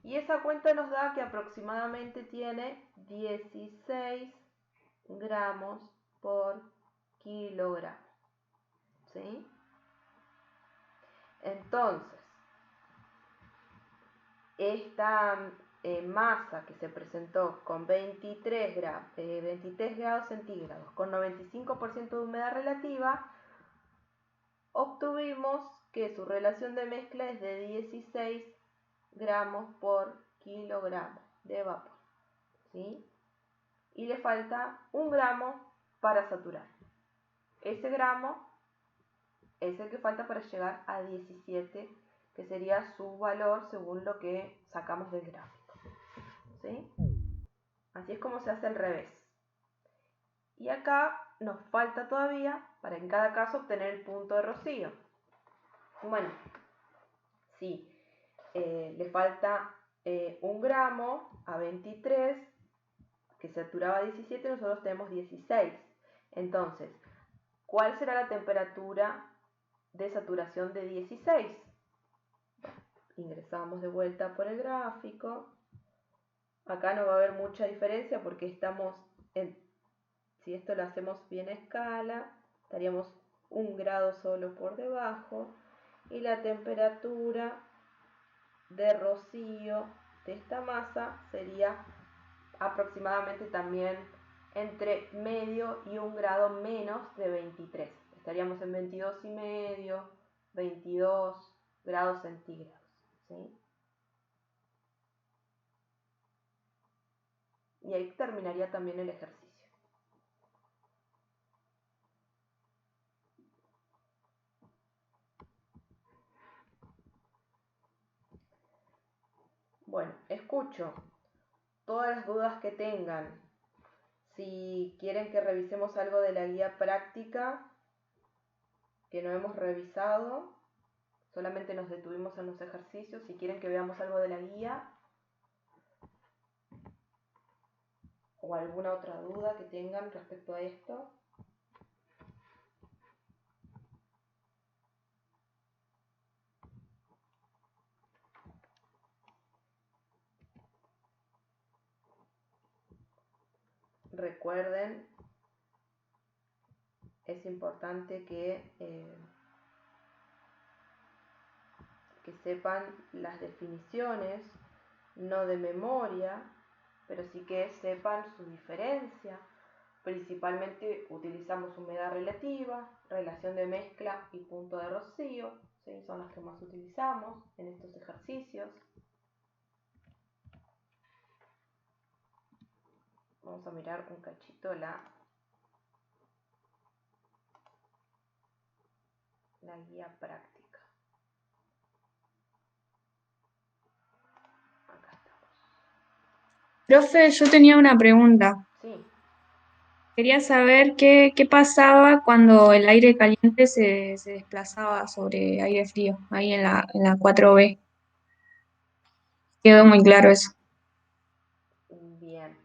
Y esa cuenta nos da que aproximadamente tiene 16 gramos por kilogramo, ¿sí? Entonces, esta masa que se presentó con 23 grados centígrados, con 95% de humedad relativa, obtuvimos que su relación de mezcla es de 16 gramos por kilogramo de vapor, ¿sí? Y le falta 1 gramo para saturar. Ese gramo es el que falta para llegar a 17, que sería su valor según lo que sacamos del gráfico, ¿sí? Así es como se hace al revés. Y acá nos falta todavía, para en cada caso, obtener el punto de rocío. Bueno, sí, le falta 1 gramo a 23, que saturaba a 17, nosotros tenemos 16. Entonces, ¿cuál será la temperatura de saturación de 16? Ingresamos de vuelta por el gráfico. Acá no va a haber mucha diferencia porque estamos si esto lo hacemos bien a escala, estaríamos 1 grado solo por debajo, y la temperatura de rocío de esta masa sería aproximadamente también entre medio y 1 grado menos de 23. Estaríamos en 22,5, 22 grados centígrados, ¿sí? Y ahí terminaría también el ejercicio. Bueno, escucho todas las dudas que tengan. Si quieren que revisemos algo de la guía práctica que no hemos revisado, solamente nos detuvimos en los ejercicios. Si quieren que veamos algo de la guía o alguna otra duda que tengan respecto a esto. Recuerden, es importante que sepan las definiciones, no de memoria, pero sí que sepan su diferencia. Principalmente utilizamos humedad relativa, relación de mezcla y punto de rocío, ¿sí? Son las que más utilizamos en estos ejercicios. Vamos a mirar un cachito la guía práctica. Acá estamos. Profe, yo tenía una pregunta. Sí. Quería saber qué pasaba cuando el aire caliente se desplazaba sobre aire frío, ahí en la 4B. Quedó muy claro eso. Bien.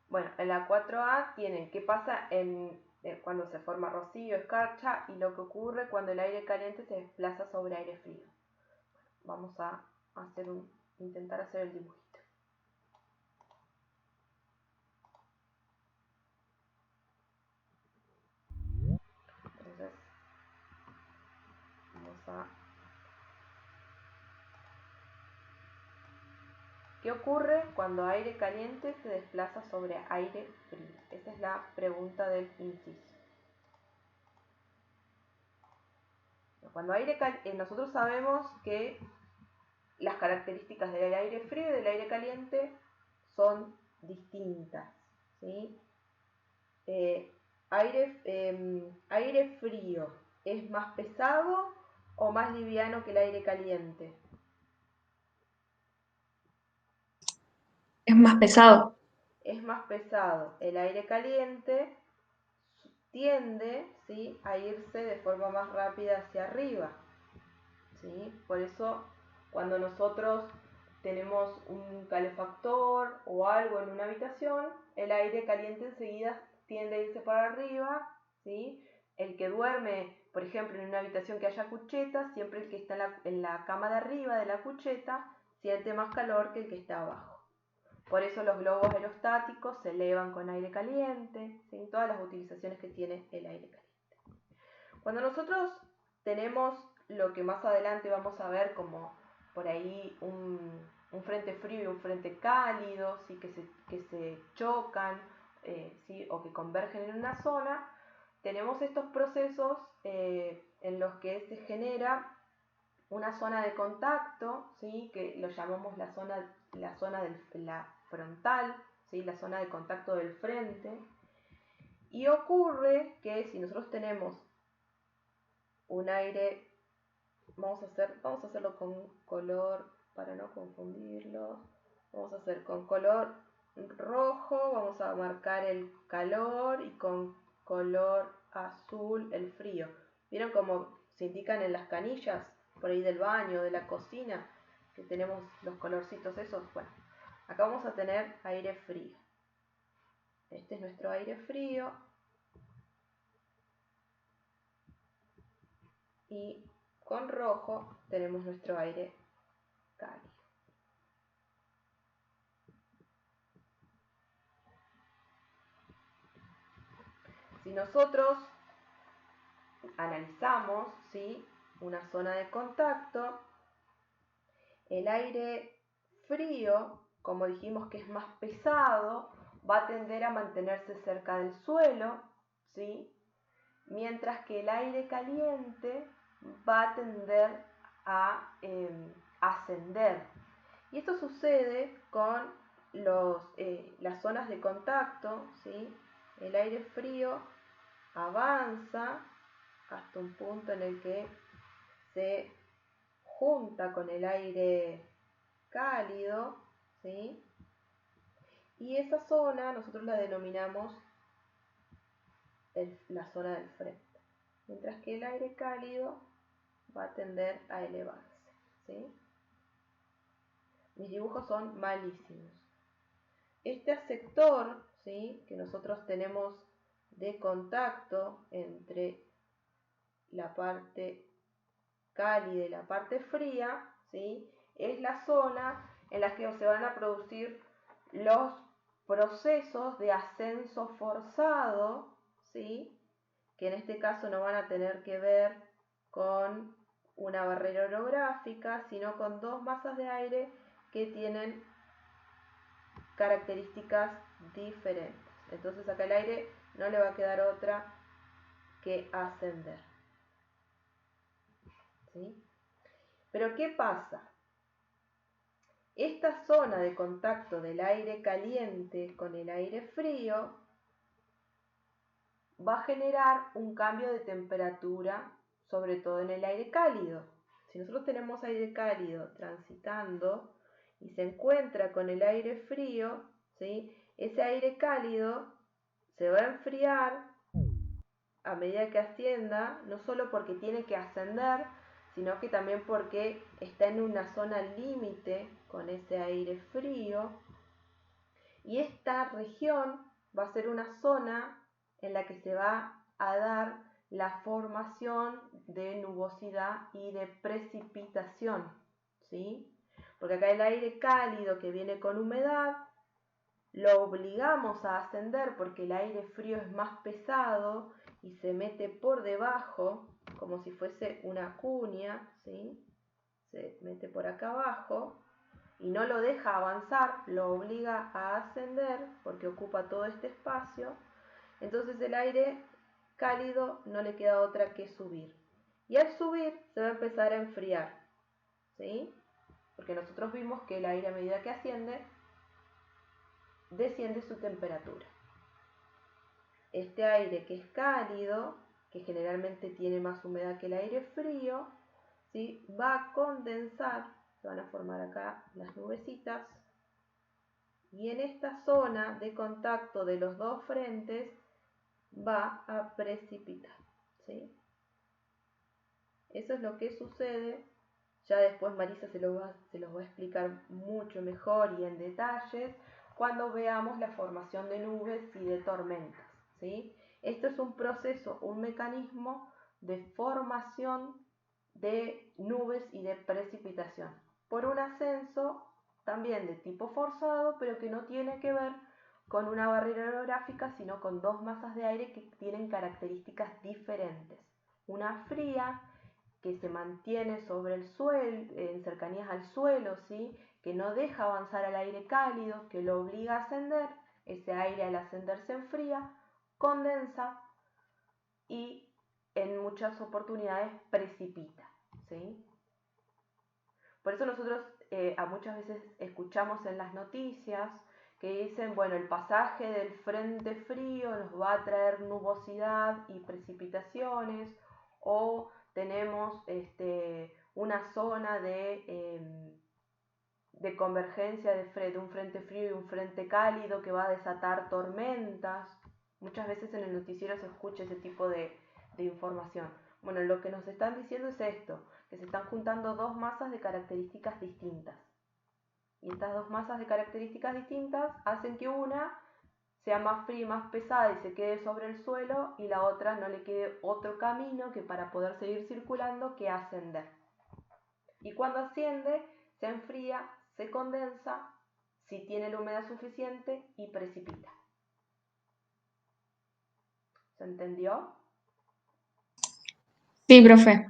Bueno, en la 4A tienen qué pasa cuando se forma rocío, escarcha, y lo que ocurre cuando el aire caliente se desplaza sobre aire frío. Vamos a intentar hacer el dibujito. Entonces, ¿qué ocurre cuando aire caliente se desplaza sobre aire frío? Esa es la pregunta del inciso. Cuando nosotros sabemos que las características del aire frío y del aire caliente son distintas, ¿sí? Aire frío, ¿es más pesado o más liviano que el aire caliente? Es más pesado. Es más pesado. El aire caliente tiende, ¿sí?, a irse de forma más rápida hacia arriba, ¿sí? Por eso cuando nosotros tenemos un calefactor o algo en una habitación, el aire caliente enseguida tiende a irse para arriba, ¿sí? El que duerme, por ejemplo, en una habitación que haya cuchetas, siempre el que está en la cama de arriba de la cucheta siente más calor que el que está abajo. Por eso los globos aerostáticos se elevan con aire caliente, ¿sí? Todas las utilizaciones que tiene el aire caliente. Cuando nosotros tenemos lo que más adelante vamos a ver como por ahí un frente frío y un frente cálido, ¿sí? que se chocan, ¿sí? o que convergen en una zona, tenemos estos procesos en los que se genera una zona de contacto, ¿sí? que lo llamamos la zona la frontal, ¿sí? la zona de contacto del frente, y ocurre que si nosotros tenemos un aire, vamos a hacerlo con color para no confundirlo, vamos a hacer con color rojo, vamos a marcar el calor y con color azul el frío. ¿Vieron cómo se indican en las canillas por ahí del baño, de la cocina, que tenemos los colorcitos esos? Bueno, acá vamos a tener aire frío. Este es nuestro aire frío. Y con rojo tenemos nuestro aire cálido. Si nosotros analizamos, ¿sí? una zona de contacto, el aire frío, como dijimos que es más pesado, va a tender a mantenerse cerca del suelo, ¿sí? mientras que el aire caliente va a tender a ascender. Y esto sucede con las zonas de contacto, ¿sí? El aire frío avanza hasta un punto en el que se junta con el aire cálido, ¿sí? Y esa zona nosotros la denominamos la zona del frente, mientras que el aire cálido va a tender a elevarse, ¿sí? Mis dibujos son malísimos. Este sector, ¿sí? que nosotros tenemos de contacto entre la parte cálida y la parte fría, ¿sí? es la zona en la que se van a producir los procesos de ascenso forzado, ¿sí? que en este caso no van a tener que ver con una barrera orográfica, sino con dos masas de aire que tienen características diferentes. Entonces acá el aire no le va a quedar otra que ascender. ¿Sí? Pero ¿qué pasa? Esta zona de contacto del aire caliente con el aire frío va a generar un cambio de temperatura, sobre todo en el aire cálido. Si nosotros tenemos aire cálido transitando y se encuentra con el aire frío, ¿sí? ese aire cálido se va a enfriar a medida que ascienda, no solo porque tiene que ascender, sino que también porque está en una zona límite con ese aire frío. Y esta región va a ser una zona en la que se va a dar la formación de nubosidad y de precipitación, ¿sí? Porque acá el aire cálido que viene con humedad lo obligamos a ascender porque el aire frío es más pesado y se mete por debajo como si fuese una cuña, ¿sí? Se mete por acá abajo y no lo deja avanzar, lo obliga a ascender porque ocupa todo este espacio. Entonces el aire cálido no le queda otra que subir. Y al subir se va a empezar a enfriar, ¿sí? Porque nosotros vimos que el aire a medida que asciende, desciende su temperatura. Este aire que es cálido, que generalmente tiene más humedad que el aire frío, ¿sí? va a condensar, se van a formar acá las nubecitas, y en esta zona de contacto de los dos frentes va a precipitar, ¿sí? Eso es lo que sucede Ya después Marisa se los va a explicar mucho mejor y en detalles cuando veamos la formación de nubes y de tormentas, ¿sí? Esto es un proceso, un mecanismo de formación de nubes y de precipitación por un ascenso también de tipo forzado, pero que no tiene que ver con una barrera orográfica, sino con dos masas de aire que tienen características diferentes. Una fría, que se mantiene sobre el suelo, en cercanías al suelo, ¿sí? Que no deja avanzar al aire cálido, que lo obliga a ascender. Ese aire al ascender se enfría, condensa y en muchas oportunidades precipita, ¿sí? Por eso nosotros a muchas veces escuchamos en las noticias que dicen, bueno, el pasaje del frente frío nos va a traer nubosidad y precipitaciones, o tenemos una zona de convergencia de un frente frío y un frente cálido que va a desatar tormentas. Muchas veces en el noticiero se escucha ese tipo de información. Bueno, lo que nos están diciendo es esto, que se están juntando dos masas de características distintas. Y estas dos masas de características distintas hacen que una sea más fría y más pesada y se quede sobre el suelo, y la otra no le quede otro camino que para poder seguir circulando que ascender. Y cuando asciende, se enfría, se condensa, si tiene la humedad suficiente, y precipita. ¿Se entendió? Sí, profe.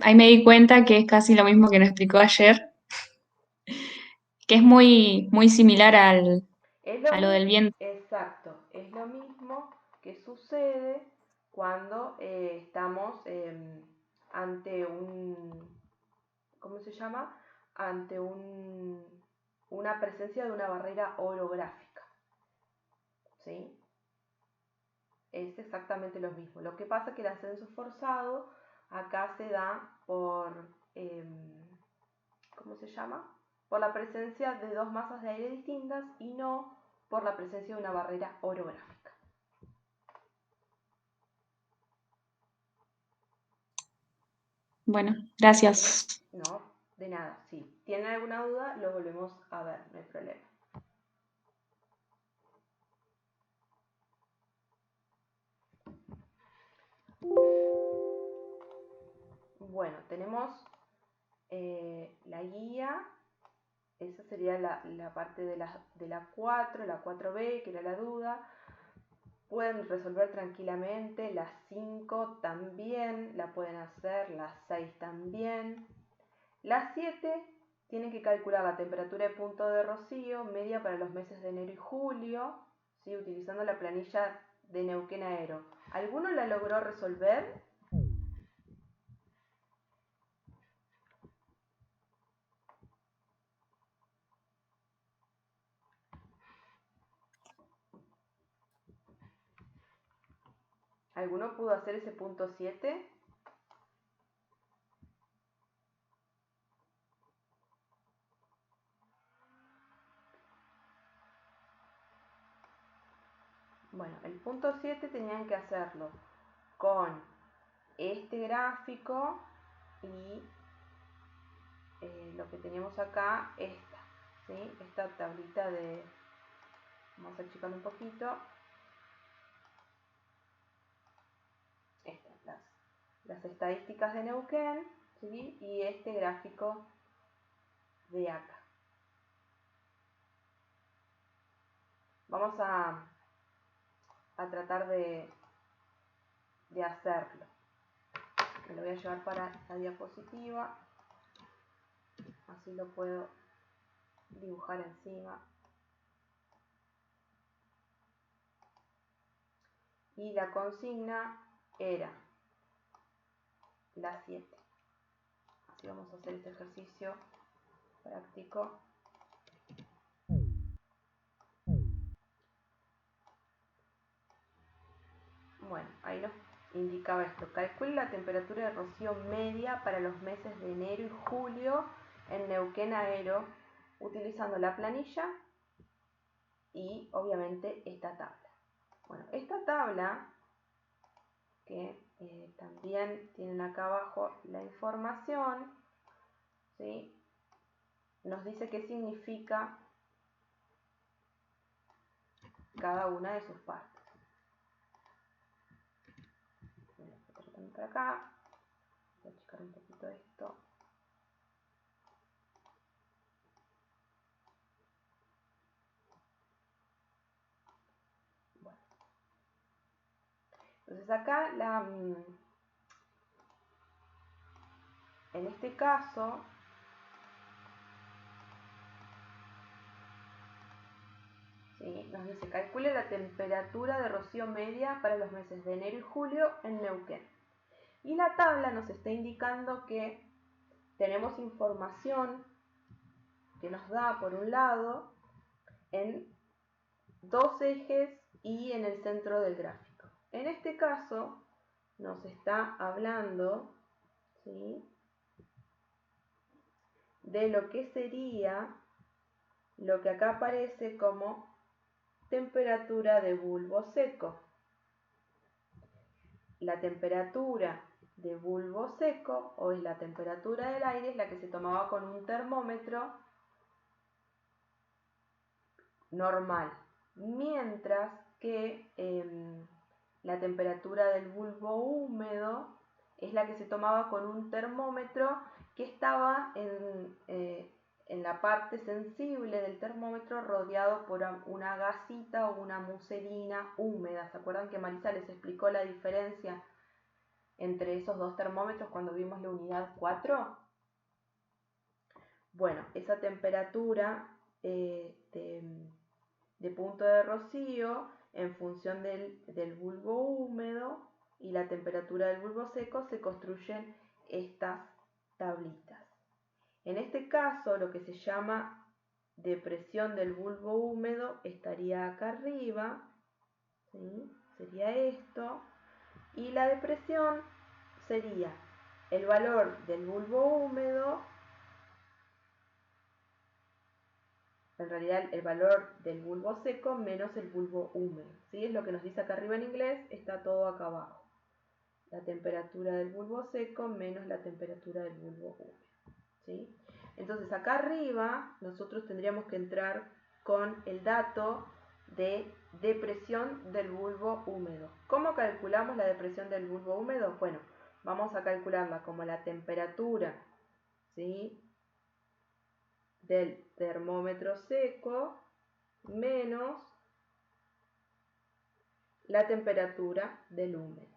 Ahí me di cuenta que es casi lo mismo que nos explicó ayer, que es muy similar a lo del viento. Exacto, es lo mismo que sucede cuando estamos ante ¿cómo se llama? Ante una presencia de una barrera orográfica, ¿sí? Es exactamente lo mismo. Lo que pasa es que el ascenso forzado acá se da por, ¿cómo se llama? Por la presencia de dos masas de aire distintas y no por la presencia de una barrera orográfica. Bueno, gracias. No, de nada. Si tienen alguna duda, lo volvemos a ver, no hay problema. Bueno, tenemos la guía. Esa sería la parte de la 4, la 4B, que era la duda. Pueden resolver tranquilamente, las 5 también la pueden hacer, las 6 también. Las 7 tienen que calcular la temperatura de punto de rocío media para los meses de enero y julio, ¿sí? Utilizando la planilla de Neuquén Aero. ¿Alguno la logró resolver? ¿Alguno pudo hacer ese punto 7? Bueno, el punto 7 tenían que hacerlo con este gráfico y lo que teníamos acá, ¿sí? Esta tablita de... Vamos a achicar un poquito. Las estadísticas de Neuquén, ¿sí? Y este gráfico de acá. Vamos a tratar de hacerlo. Me lo voy a llevar para la diapositiva, así lo puedo dibujar encima. Y la consigna era la 7. Así vamos a hacer este ejercicio práctico. Bueno, ahí nos indicaba esto. Calcule la temperatura de rocío media para los meses de enero y julio en Neuquén Aero, utilizando la planilla y obviamente esta tabla. Bueno, esta tabla, que también tienen acá abajo la información, ¿sí? Nos dice qué significa cada una de sus partes. Voy a poner también para acá. Voy a achicar un poquito esto. Bueno. Entonces acá en este caso ¿sí? Nos dice, calcule la temperatura de rocío media para los meses de enero y julio en Neuquén. Y la tabla nos está indicando que tenemos información que nos da, por un lado, en dos ejes y en el centro del gráfico. En este caso, nos está hablando, ¿sí?, de lo que sería lo que acá aparece como temperatura de bulbo seco. La temperatura de bulbo seco, o es la temperatura del aire, es la que se tomaba con un termómetro normal, mientras que la temperatura del bulbo húmedo es la que se tomaba con un termómetro que estaba en la parte sensible del termómetro, rodeado por una gasita o una muselina húmeda. ¿Se acuerdan que Marisa les explicó la diferencia entre esos dos termómetros cuando vimos la unidad 4? Bueno, esa temperatura de punto de rocío en función del bulbo húmedo y la temperatura del bulbo seco se construyen estas tablitas. En este caso, lo que se llama depresión del bulbo húmedo estaría acá arriba, ¿sí? Sería esto, y la depresión sería el valor del bulbo húmedo, en realidad el valor del bulbo seco menos el bulbo húmedo, ¿sí? Es lo que nos dice acá arriba en inglés, está todo acá abajo. La temperatura del bulbo seco menos la temperatura del bulbo húmedo, ¿sí? Entonces acá arriba nosotros tendríamos que entrar con el dato de depresión del bulbo húmedo. ¿Cómo calculamos la depresión del bulbo húmedo? Bueno, vamos a calcularla como la temperatura, ¿sí?, del termómetro seco menos la temperatura del húmedo.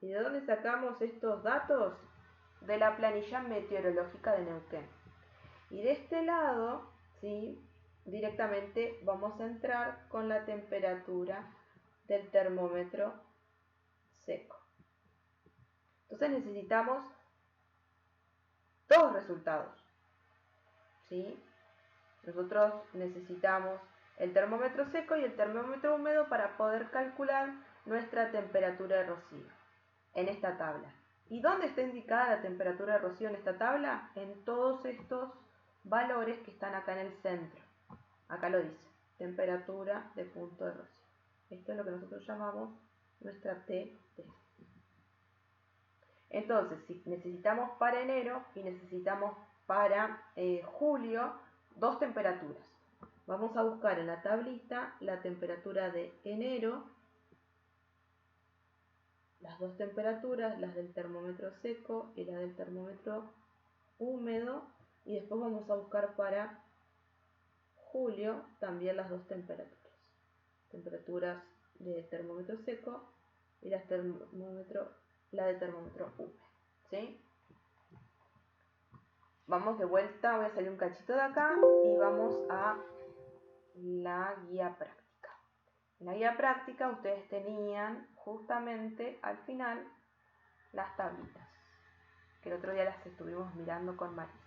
¿Y de dónde sacamos estos datos? De la planilla meteorológica de Neuquén. Y de este lado, ¿sí?, directamente vamos a entrar con la temperatura del termómetro seco. Entonces necesitamos dos resultados, ¿sí? Nosotros necesitamos el termómetro seco y el termómetro húmedo para poder calcular nuestra temperatura de rocío en esta tabla. ¿Y dónde está indicada la temperatura de rocío en esta tabla? En todos estos valores que están acá en el centro. Acá lo dice, temperatura de punto de rocío. Esto es lo que nosotros llamamos nuestra TT. Entonces, si necesitamos para enero y necesitamos para julio, dos temperaturas. Vamos a buscar en la tablita la temperatura de enero, las dos temperaturas, las del termómetro seco y la del termómetro húmedo, y después vamos a buscar para julio también las dos temperaturas de termómetro seco y la de termómetro húmedo, ¿sí? Vamos de vuelta, voy a salir un cachito de acá y vamos a la guía práctica. En la guía práctica ustedes tenían justamente al final las tablitas, que el otro día las estuvimos mirando con Marisa.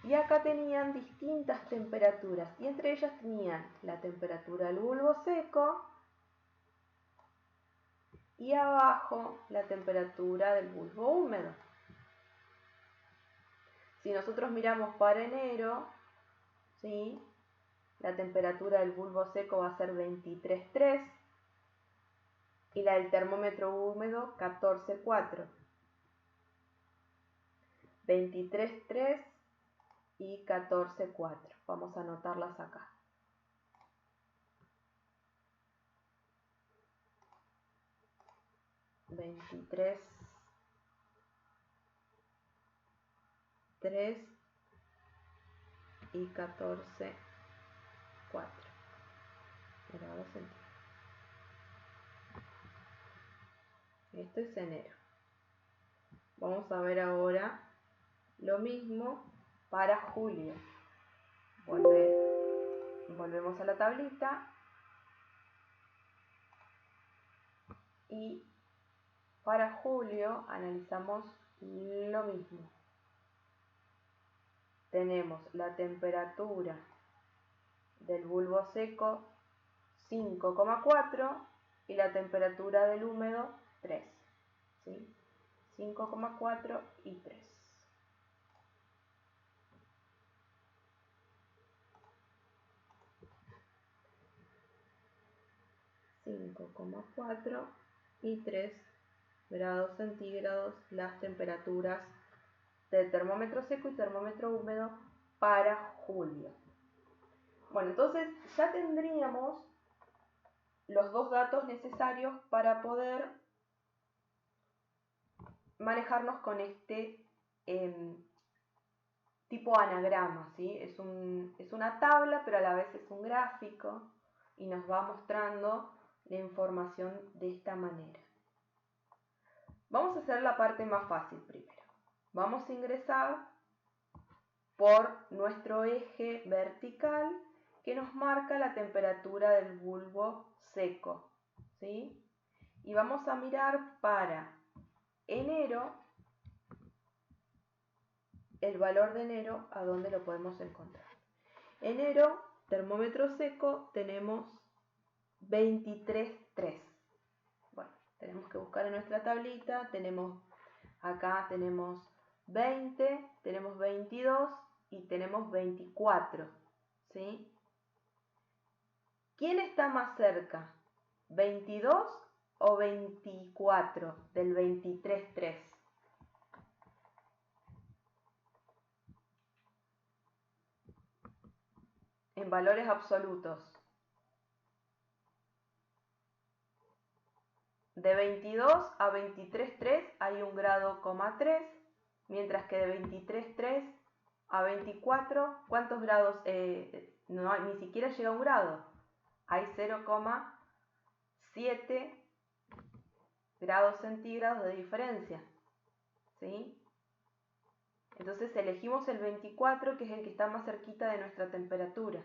Y acá tenían distintas temperaturas, y entre ellas tenían la temperatura del bulbo seco y abajo la temperatura del bulbo húmedo. Si nosotros miramos para enero, ¿sí?, la temperatura del bulbo seco va a ser 23,3. y la del termómetro húmedo 14,4. 23,3 y 14,4. Vamos a anotarlas acá. Veintitrés, 3 y 14,4 grados centígrados. Esto es enero. Vamos a ver ahora lo mismo para julio. Volvemos a la tablita y para julio analizamos lo mismo. Tenemos la temperatura del bulbo seco 5,4 y la temperatura del húmedo 3. ¿Sí? 5,4 y 3. Y 3 grados centígrados las temperaturas del termómetro seco y termómetro húmedo para julio. Bueno, entonces ya tendríamos los dos datos necesarios para poder manejarnos con este tipo anagrama, ¿sí? Es una tabla, pero a la vez es un gráfico y nos va mostrando la información de esta manera. Vamos a hacer la parte más fácil primero. Vamos a ingresar por nuestro eje vertical que nos marca la temperatura del bulbo seco, ¿sí? Y vamos a mirar para enero, el valor de enero, ¿a dónde lo podemos encontrar? Enero, termómetro seco, tenemos 23,3. Bueno, tenemos que buscar en nuestra tablita, acá tenemos 20, tenemos 22 y tenemos 24, ¿sí? ¿Quién está más cerca? ¿22 o 24 del 23,3? En valores absolutos. De 22 a 23,3 hay 1,3 grado, mientras que de 23,3 a 24, ¿cuántos grados? No hay, ni siquiera llega a 1 grado. Hay 0,7 grados centígrados de diferencia, ¿sí? Entonces elegimos el 24, que es el que está más cerquita de nuestra temperatura.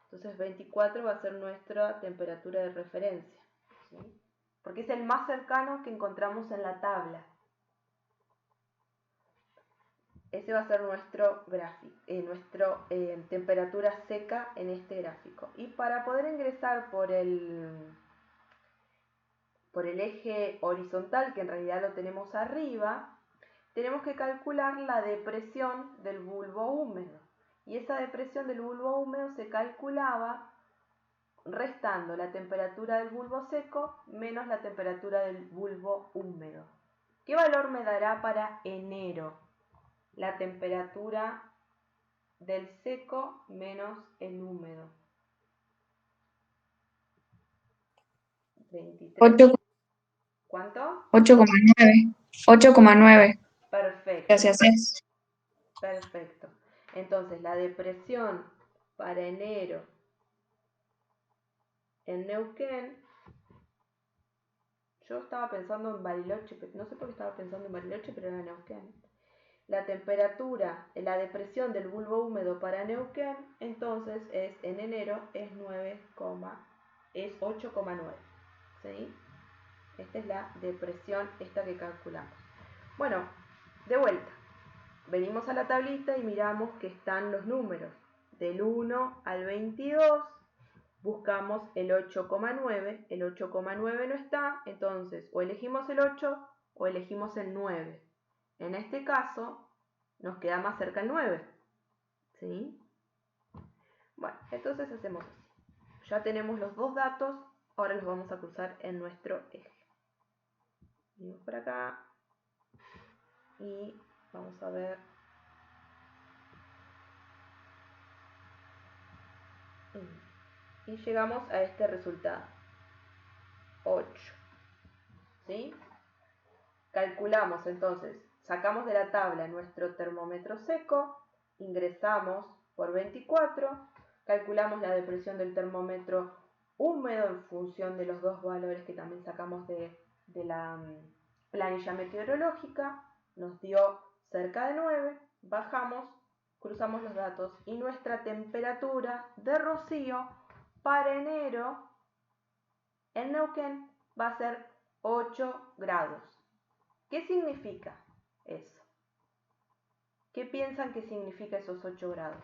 Entonces 24 va a ser nuestra temperatura de referencia, ¿sí? Porque es el más cercano que encontramos en la tabla. Ese va a ser nuestro gráfico, nuestra temperatura seca en este gráfico. Y para poder ingresar por el eje horizontal, que en realidad lo tenemos arriba, tenemos que calcular la depresión del bulbo húmedo. Y esa depresión del bulbo húmedo se calculaba restando la temperatura del bulbo seco menos la temperatura del bulbo húmedo. ¿Qué valor me dará para enero? La temperatura del seco menos el húmedo. 23. ¿Cuánto? 8,9. 8,9. Perfecto. Gracias. Perfecto. Entonces, la depresión para enero en Neuquén, yo estaba pensando en Bariloche, no sé por qué estaba pensando en Bariloche, pero era Neuquén. La temperatura, la depresión del bulbo húmedo para Neuquén, entonces en enero es 8,9. ¿Sí? Esta es la depresión, esta que calculamos. Bueno, de vuelta. Venimos a la tablita y miramos que están los números. Del 1 al 22 buscamos el 8,9. El 8,9 no está, entonces o elegimos el 8 o elegimos el 9. En este caso nos queda más cerca el 9. ¿Sí? Bueno, entonces hacemos así. Ya tenemos los dos datos ahora los vamos a cruzar en nuestro eje. Venimos por acá y vamos a ver. Y llegamos a este resultado, 8. ¿Sí? Calculamos entonces, sacamos de la tabla nuestro termómetro seco, ingresamos por 24, calculamos la depresión del termómetro húmedo en función de los dos valores que también sacamos de la planilla meteorológica, nos dio cerca de 9, bajamos, cruzamos los datos y nuestra temperatura de rocío para enero en Neuquén va a ser 8 grados. ¿Qué significa eso? ¿Qué piensan que significa esos 8 grados?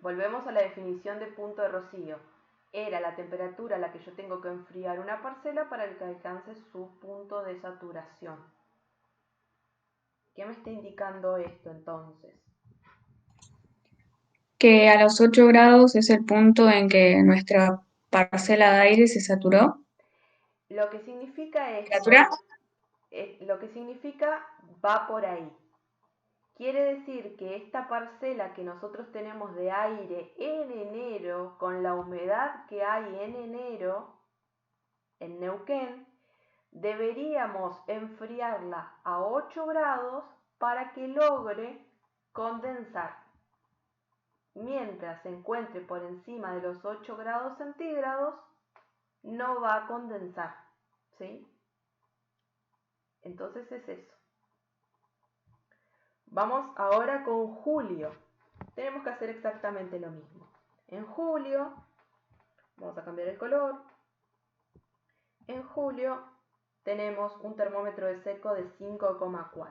Volvemos a la definición de punto de rocío. Era la temperatura a la que yo tengo que enfriar una parcela para que alcance su punto de saturación. ¿Qué me está indicando esto entonces? Que a los 8 grados es el punto en que nuestra parcela de aire se saturó. Lo que significa esto, ¿Temperatura? lo que significa va por ahí. Quiere decir que esta parcela que nosotros tenemos de aire en enero, con la humedad que hay en enero, en Neuquén, deberíamos enfriarla a 8 grados para que logre condensar. Mientras se encuentre por encima de los 8 grados centígrados, no va a condensar, ¿sí? Entonces es eso. Vamos ahora con julio. Tenemos que hacer exactamente lo mismo. En julio, vamos a cambiar el color. En julio tenemos un termómetro de seco de 5,4.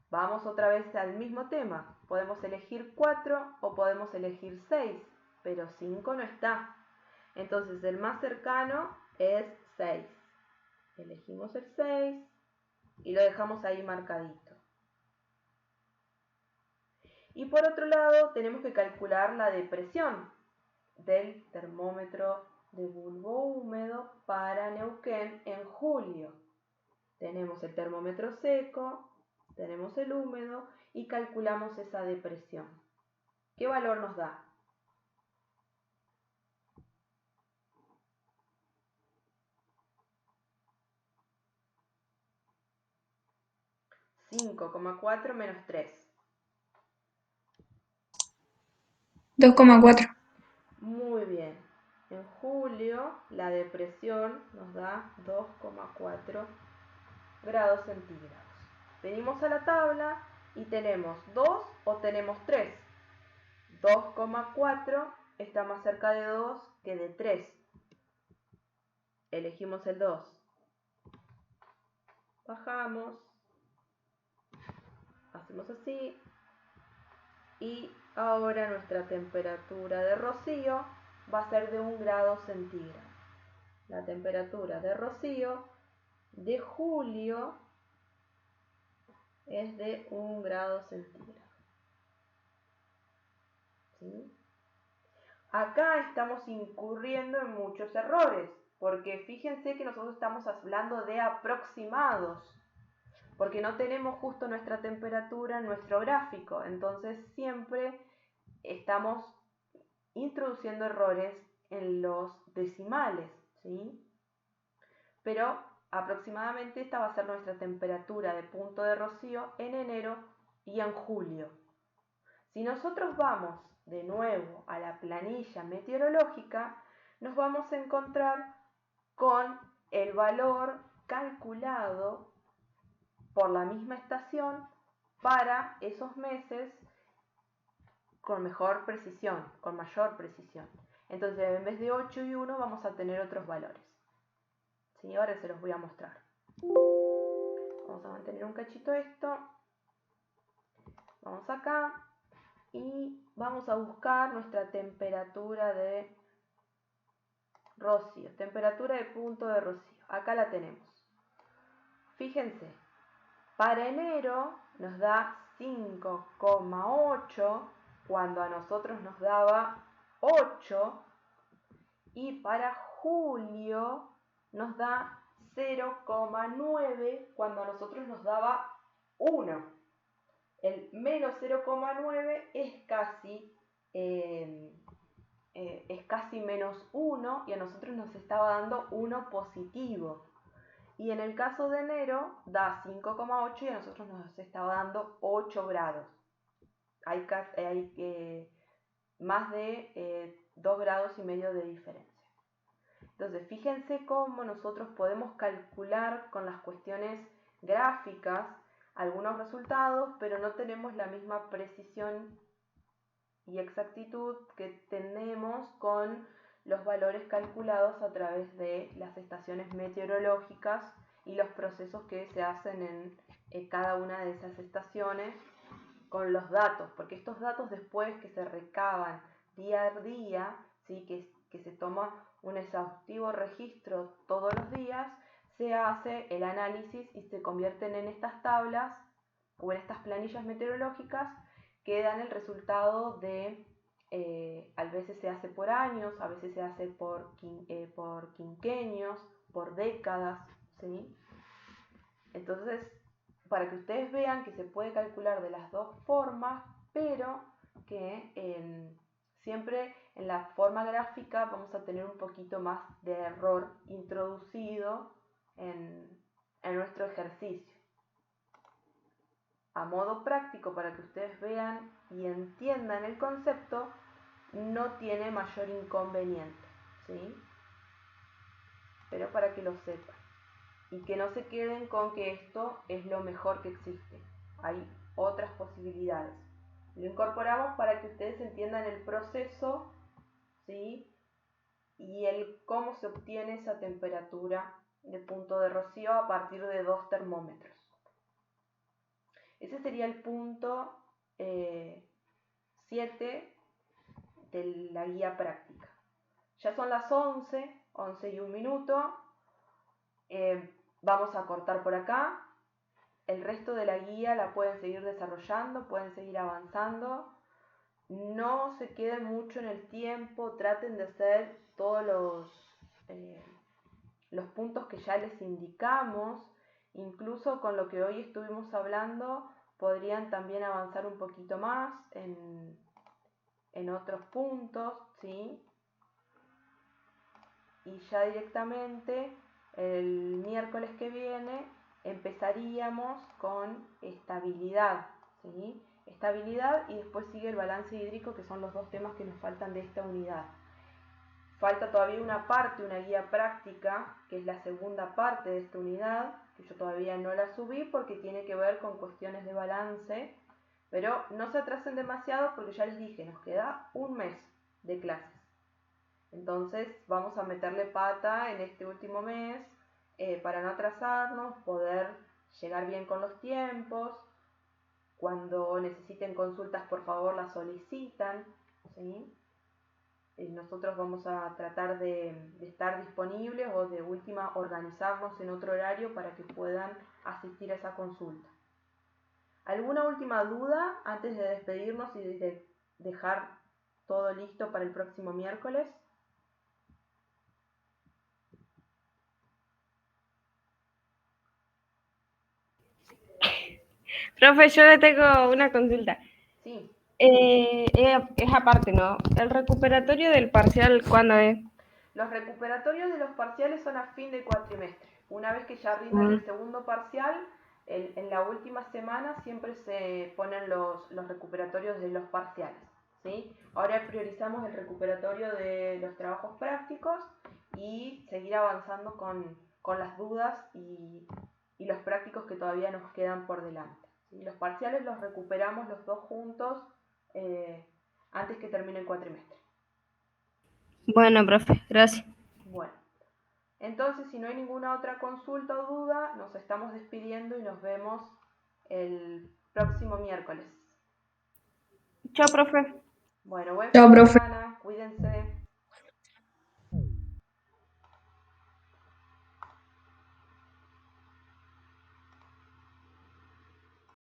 Vamos otra vez al mismo tema. Podemos elegir 4 o podemos elegir 6, pero 5 no está. Entonces el más cercano es 6. Elegimos el 6 y lo dejamos ahí marcadito. Y por otro lado tenemos que calcular la depresión del termómetro de bulbo húmedo para Neuquén en julio. Tenemos el termómetro seco, tenemos el húmedo y calculamos esa depresión. ¿Qué valor nos da? (5,4 menos 3). 2,4. Muy bien. En julio la depresión nos da 2,4 grados centígrados. Venimos a la tabla y tenemos 2 o tenemos 3. 2,4 está más cerca de 2 que de 3. Elegimos el 2. Bajamos. Hacemos así. Y ahora nuestra temperatura de rocío va a ser de 1 grado centígrado. La temperatura de rocío de julio es de 1 grado centígrado. ¿Sí? Acá estamos incurriendo en muchos errores, porque fíjense que nosotros estamos hablando de aproximados, porque no tenemos justo nuestra temperatura en nuestro gráfico, entonces siempre estamos introduciendo errores en los decimales, ¿sí? Pero aproximadamente esta va a ser nuestra temperatura de punto de rocío en enero y en julio. Si nosotros vamos de nuevo a la planilla meteorológica, nos vamos a encontrar con el valor calculado por la misma estación para esos meses con mejor precisión, con mayor precisión. Entonces, en vez de 8 y 1 vamos a tener otros valores. ¿Sí? Ahora se los voy a mostrar. Vamos a mantener un cachito esto. Vamos acá. Y vamos a buscar nuestra temperatura de Rocío, temperatura de punto de Rocío. Acá la tenemos. Fíjense, para enero nos da 5,8 cuando a nosotros nos daba 8 y para julio nos da 0,9 cuando a nosotros nos daba 1. El menos 0,9 es casi menos 1 y a nosotros nos estaba dando 1 positivo. Y en el caso de enero da 5,8 y a nosotros nos estaba dando 8 grados. Hay más de 2 grados y medio de diferencia. Entonces, fíjense cómo nosotros podemos calcular con las cuestiones gráficas algunos resultados, pero no tenemos la misma precisión y exactitud que tenemos con los valores calculados a través de las estaciones meteorológicas y los procesos que se hacen en cada una de esas estaciones con los datos, porque estos datos después que se recaban día a día, ¿sí? que se toma un exhaustivo registro todos los días, se hace el análisis y se convierten en estas tablas o en estas planillas meteorológicas que dan el resultado de, a veces se hace por años, a veces se hace por quinquenios, por décadas, ¿sí? Entonces, para que ustedes vean que se puede calcular de las dos formas, pero que siempre en la forma gráfica vamos a tener un poquito más de error introducido en nuestro ejercicio. A modo práctico, para que ustedes vean y entiendan el concepto, no tiene mayor inconveniente, ¿sí? Pero para que lo sepan. Y que no se queden con que esto es lo mejor que existe. Hay otras posibilidades. Lo incorporamos para que ustedes entiendan el proceso, ¿sí? Y el cómo se obtiene esa temperatura de punto de Rocío a partir de 2 termómetros. Ese sería el punto 7 de la guía práctica. Ya son las 11 y 1 minuto. Vamos a cortar por acá. El resto de la guía la pueden seguir desarrollando, pueden seguir avanzando. No se queden mucho en el tiempo, traten de hacer todos los puntos que ya les indicamos. Incluso con lo que hoy estuvimos hablando, podrían también avanzar un poquito más en otros puntos, ¿sí? Y ya directamente el miércoles que viene empezaríamos con estabilidad, ¿sí? Estabilidad y después sigue el balance hídrico, que son los dos temas que nos faltan de esta unidad. Falta todavía una parte, una guía práctica, que es la segunda parte de esta unidad, que yo todavía no la subí porque tiene que ver con cuestiones de balance, pero no se atrasen demasiado porque ya les dije, nos queda un mes de clases. Entonces vamos a meterle pata en este último mes para no atrasarnos, poder llegar bien con los tiempos. Cuando necesiten consultas, por favor, las solicitan, ¿sí? Nosotros vamos a tratar de estar disponibles o de última organizarnos en otro horario para que puedan asistir a esa consulta. ¿Alguna última duda antes de despedirnos y de dejar todo listo para el próximo miércoles? Profe, yo le tengo una consulta. Sí. Es aparte, ¿no? ¿El recuperatorio del parcial cuándo es? Los recuperatorios de los parciales son a fin de cuatrimestre. Una vez que ya rinden el segundo parcial, en la última semana siempre se ponen los recuperatorios de los parciales, ¿sí? Ahora priorizamos el recuperatorio de los trabajos prácticos y seguir avanzando con las dudas y los prácticos que todavía nos quedan por delante, ¿sí? Los parciales los recuperamos los dos juntos antes que termine el cuatrimestre. Bueno, profe, gracias. Bueno, entonces si no hay ninguna otra consulta o duda, nos estamos despidiendo y nos vemos el próximo miércoles. Chao, profe. Bueno, buen Chao, fin de profe. semana, cuídense.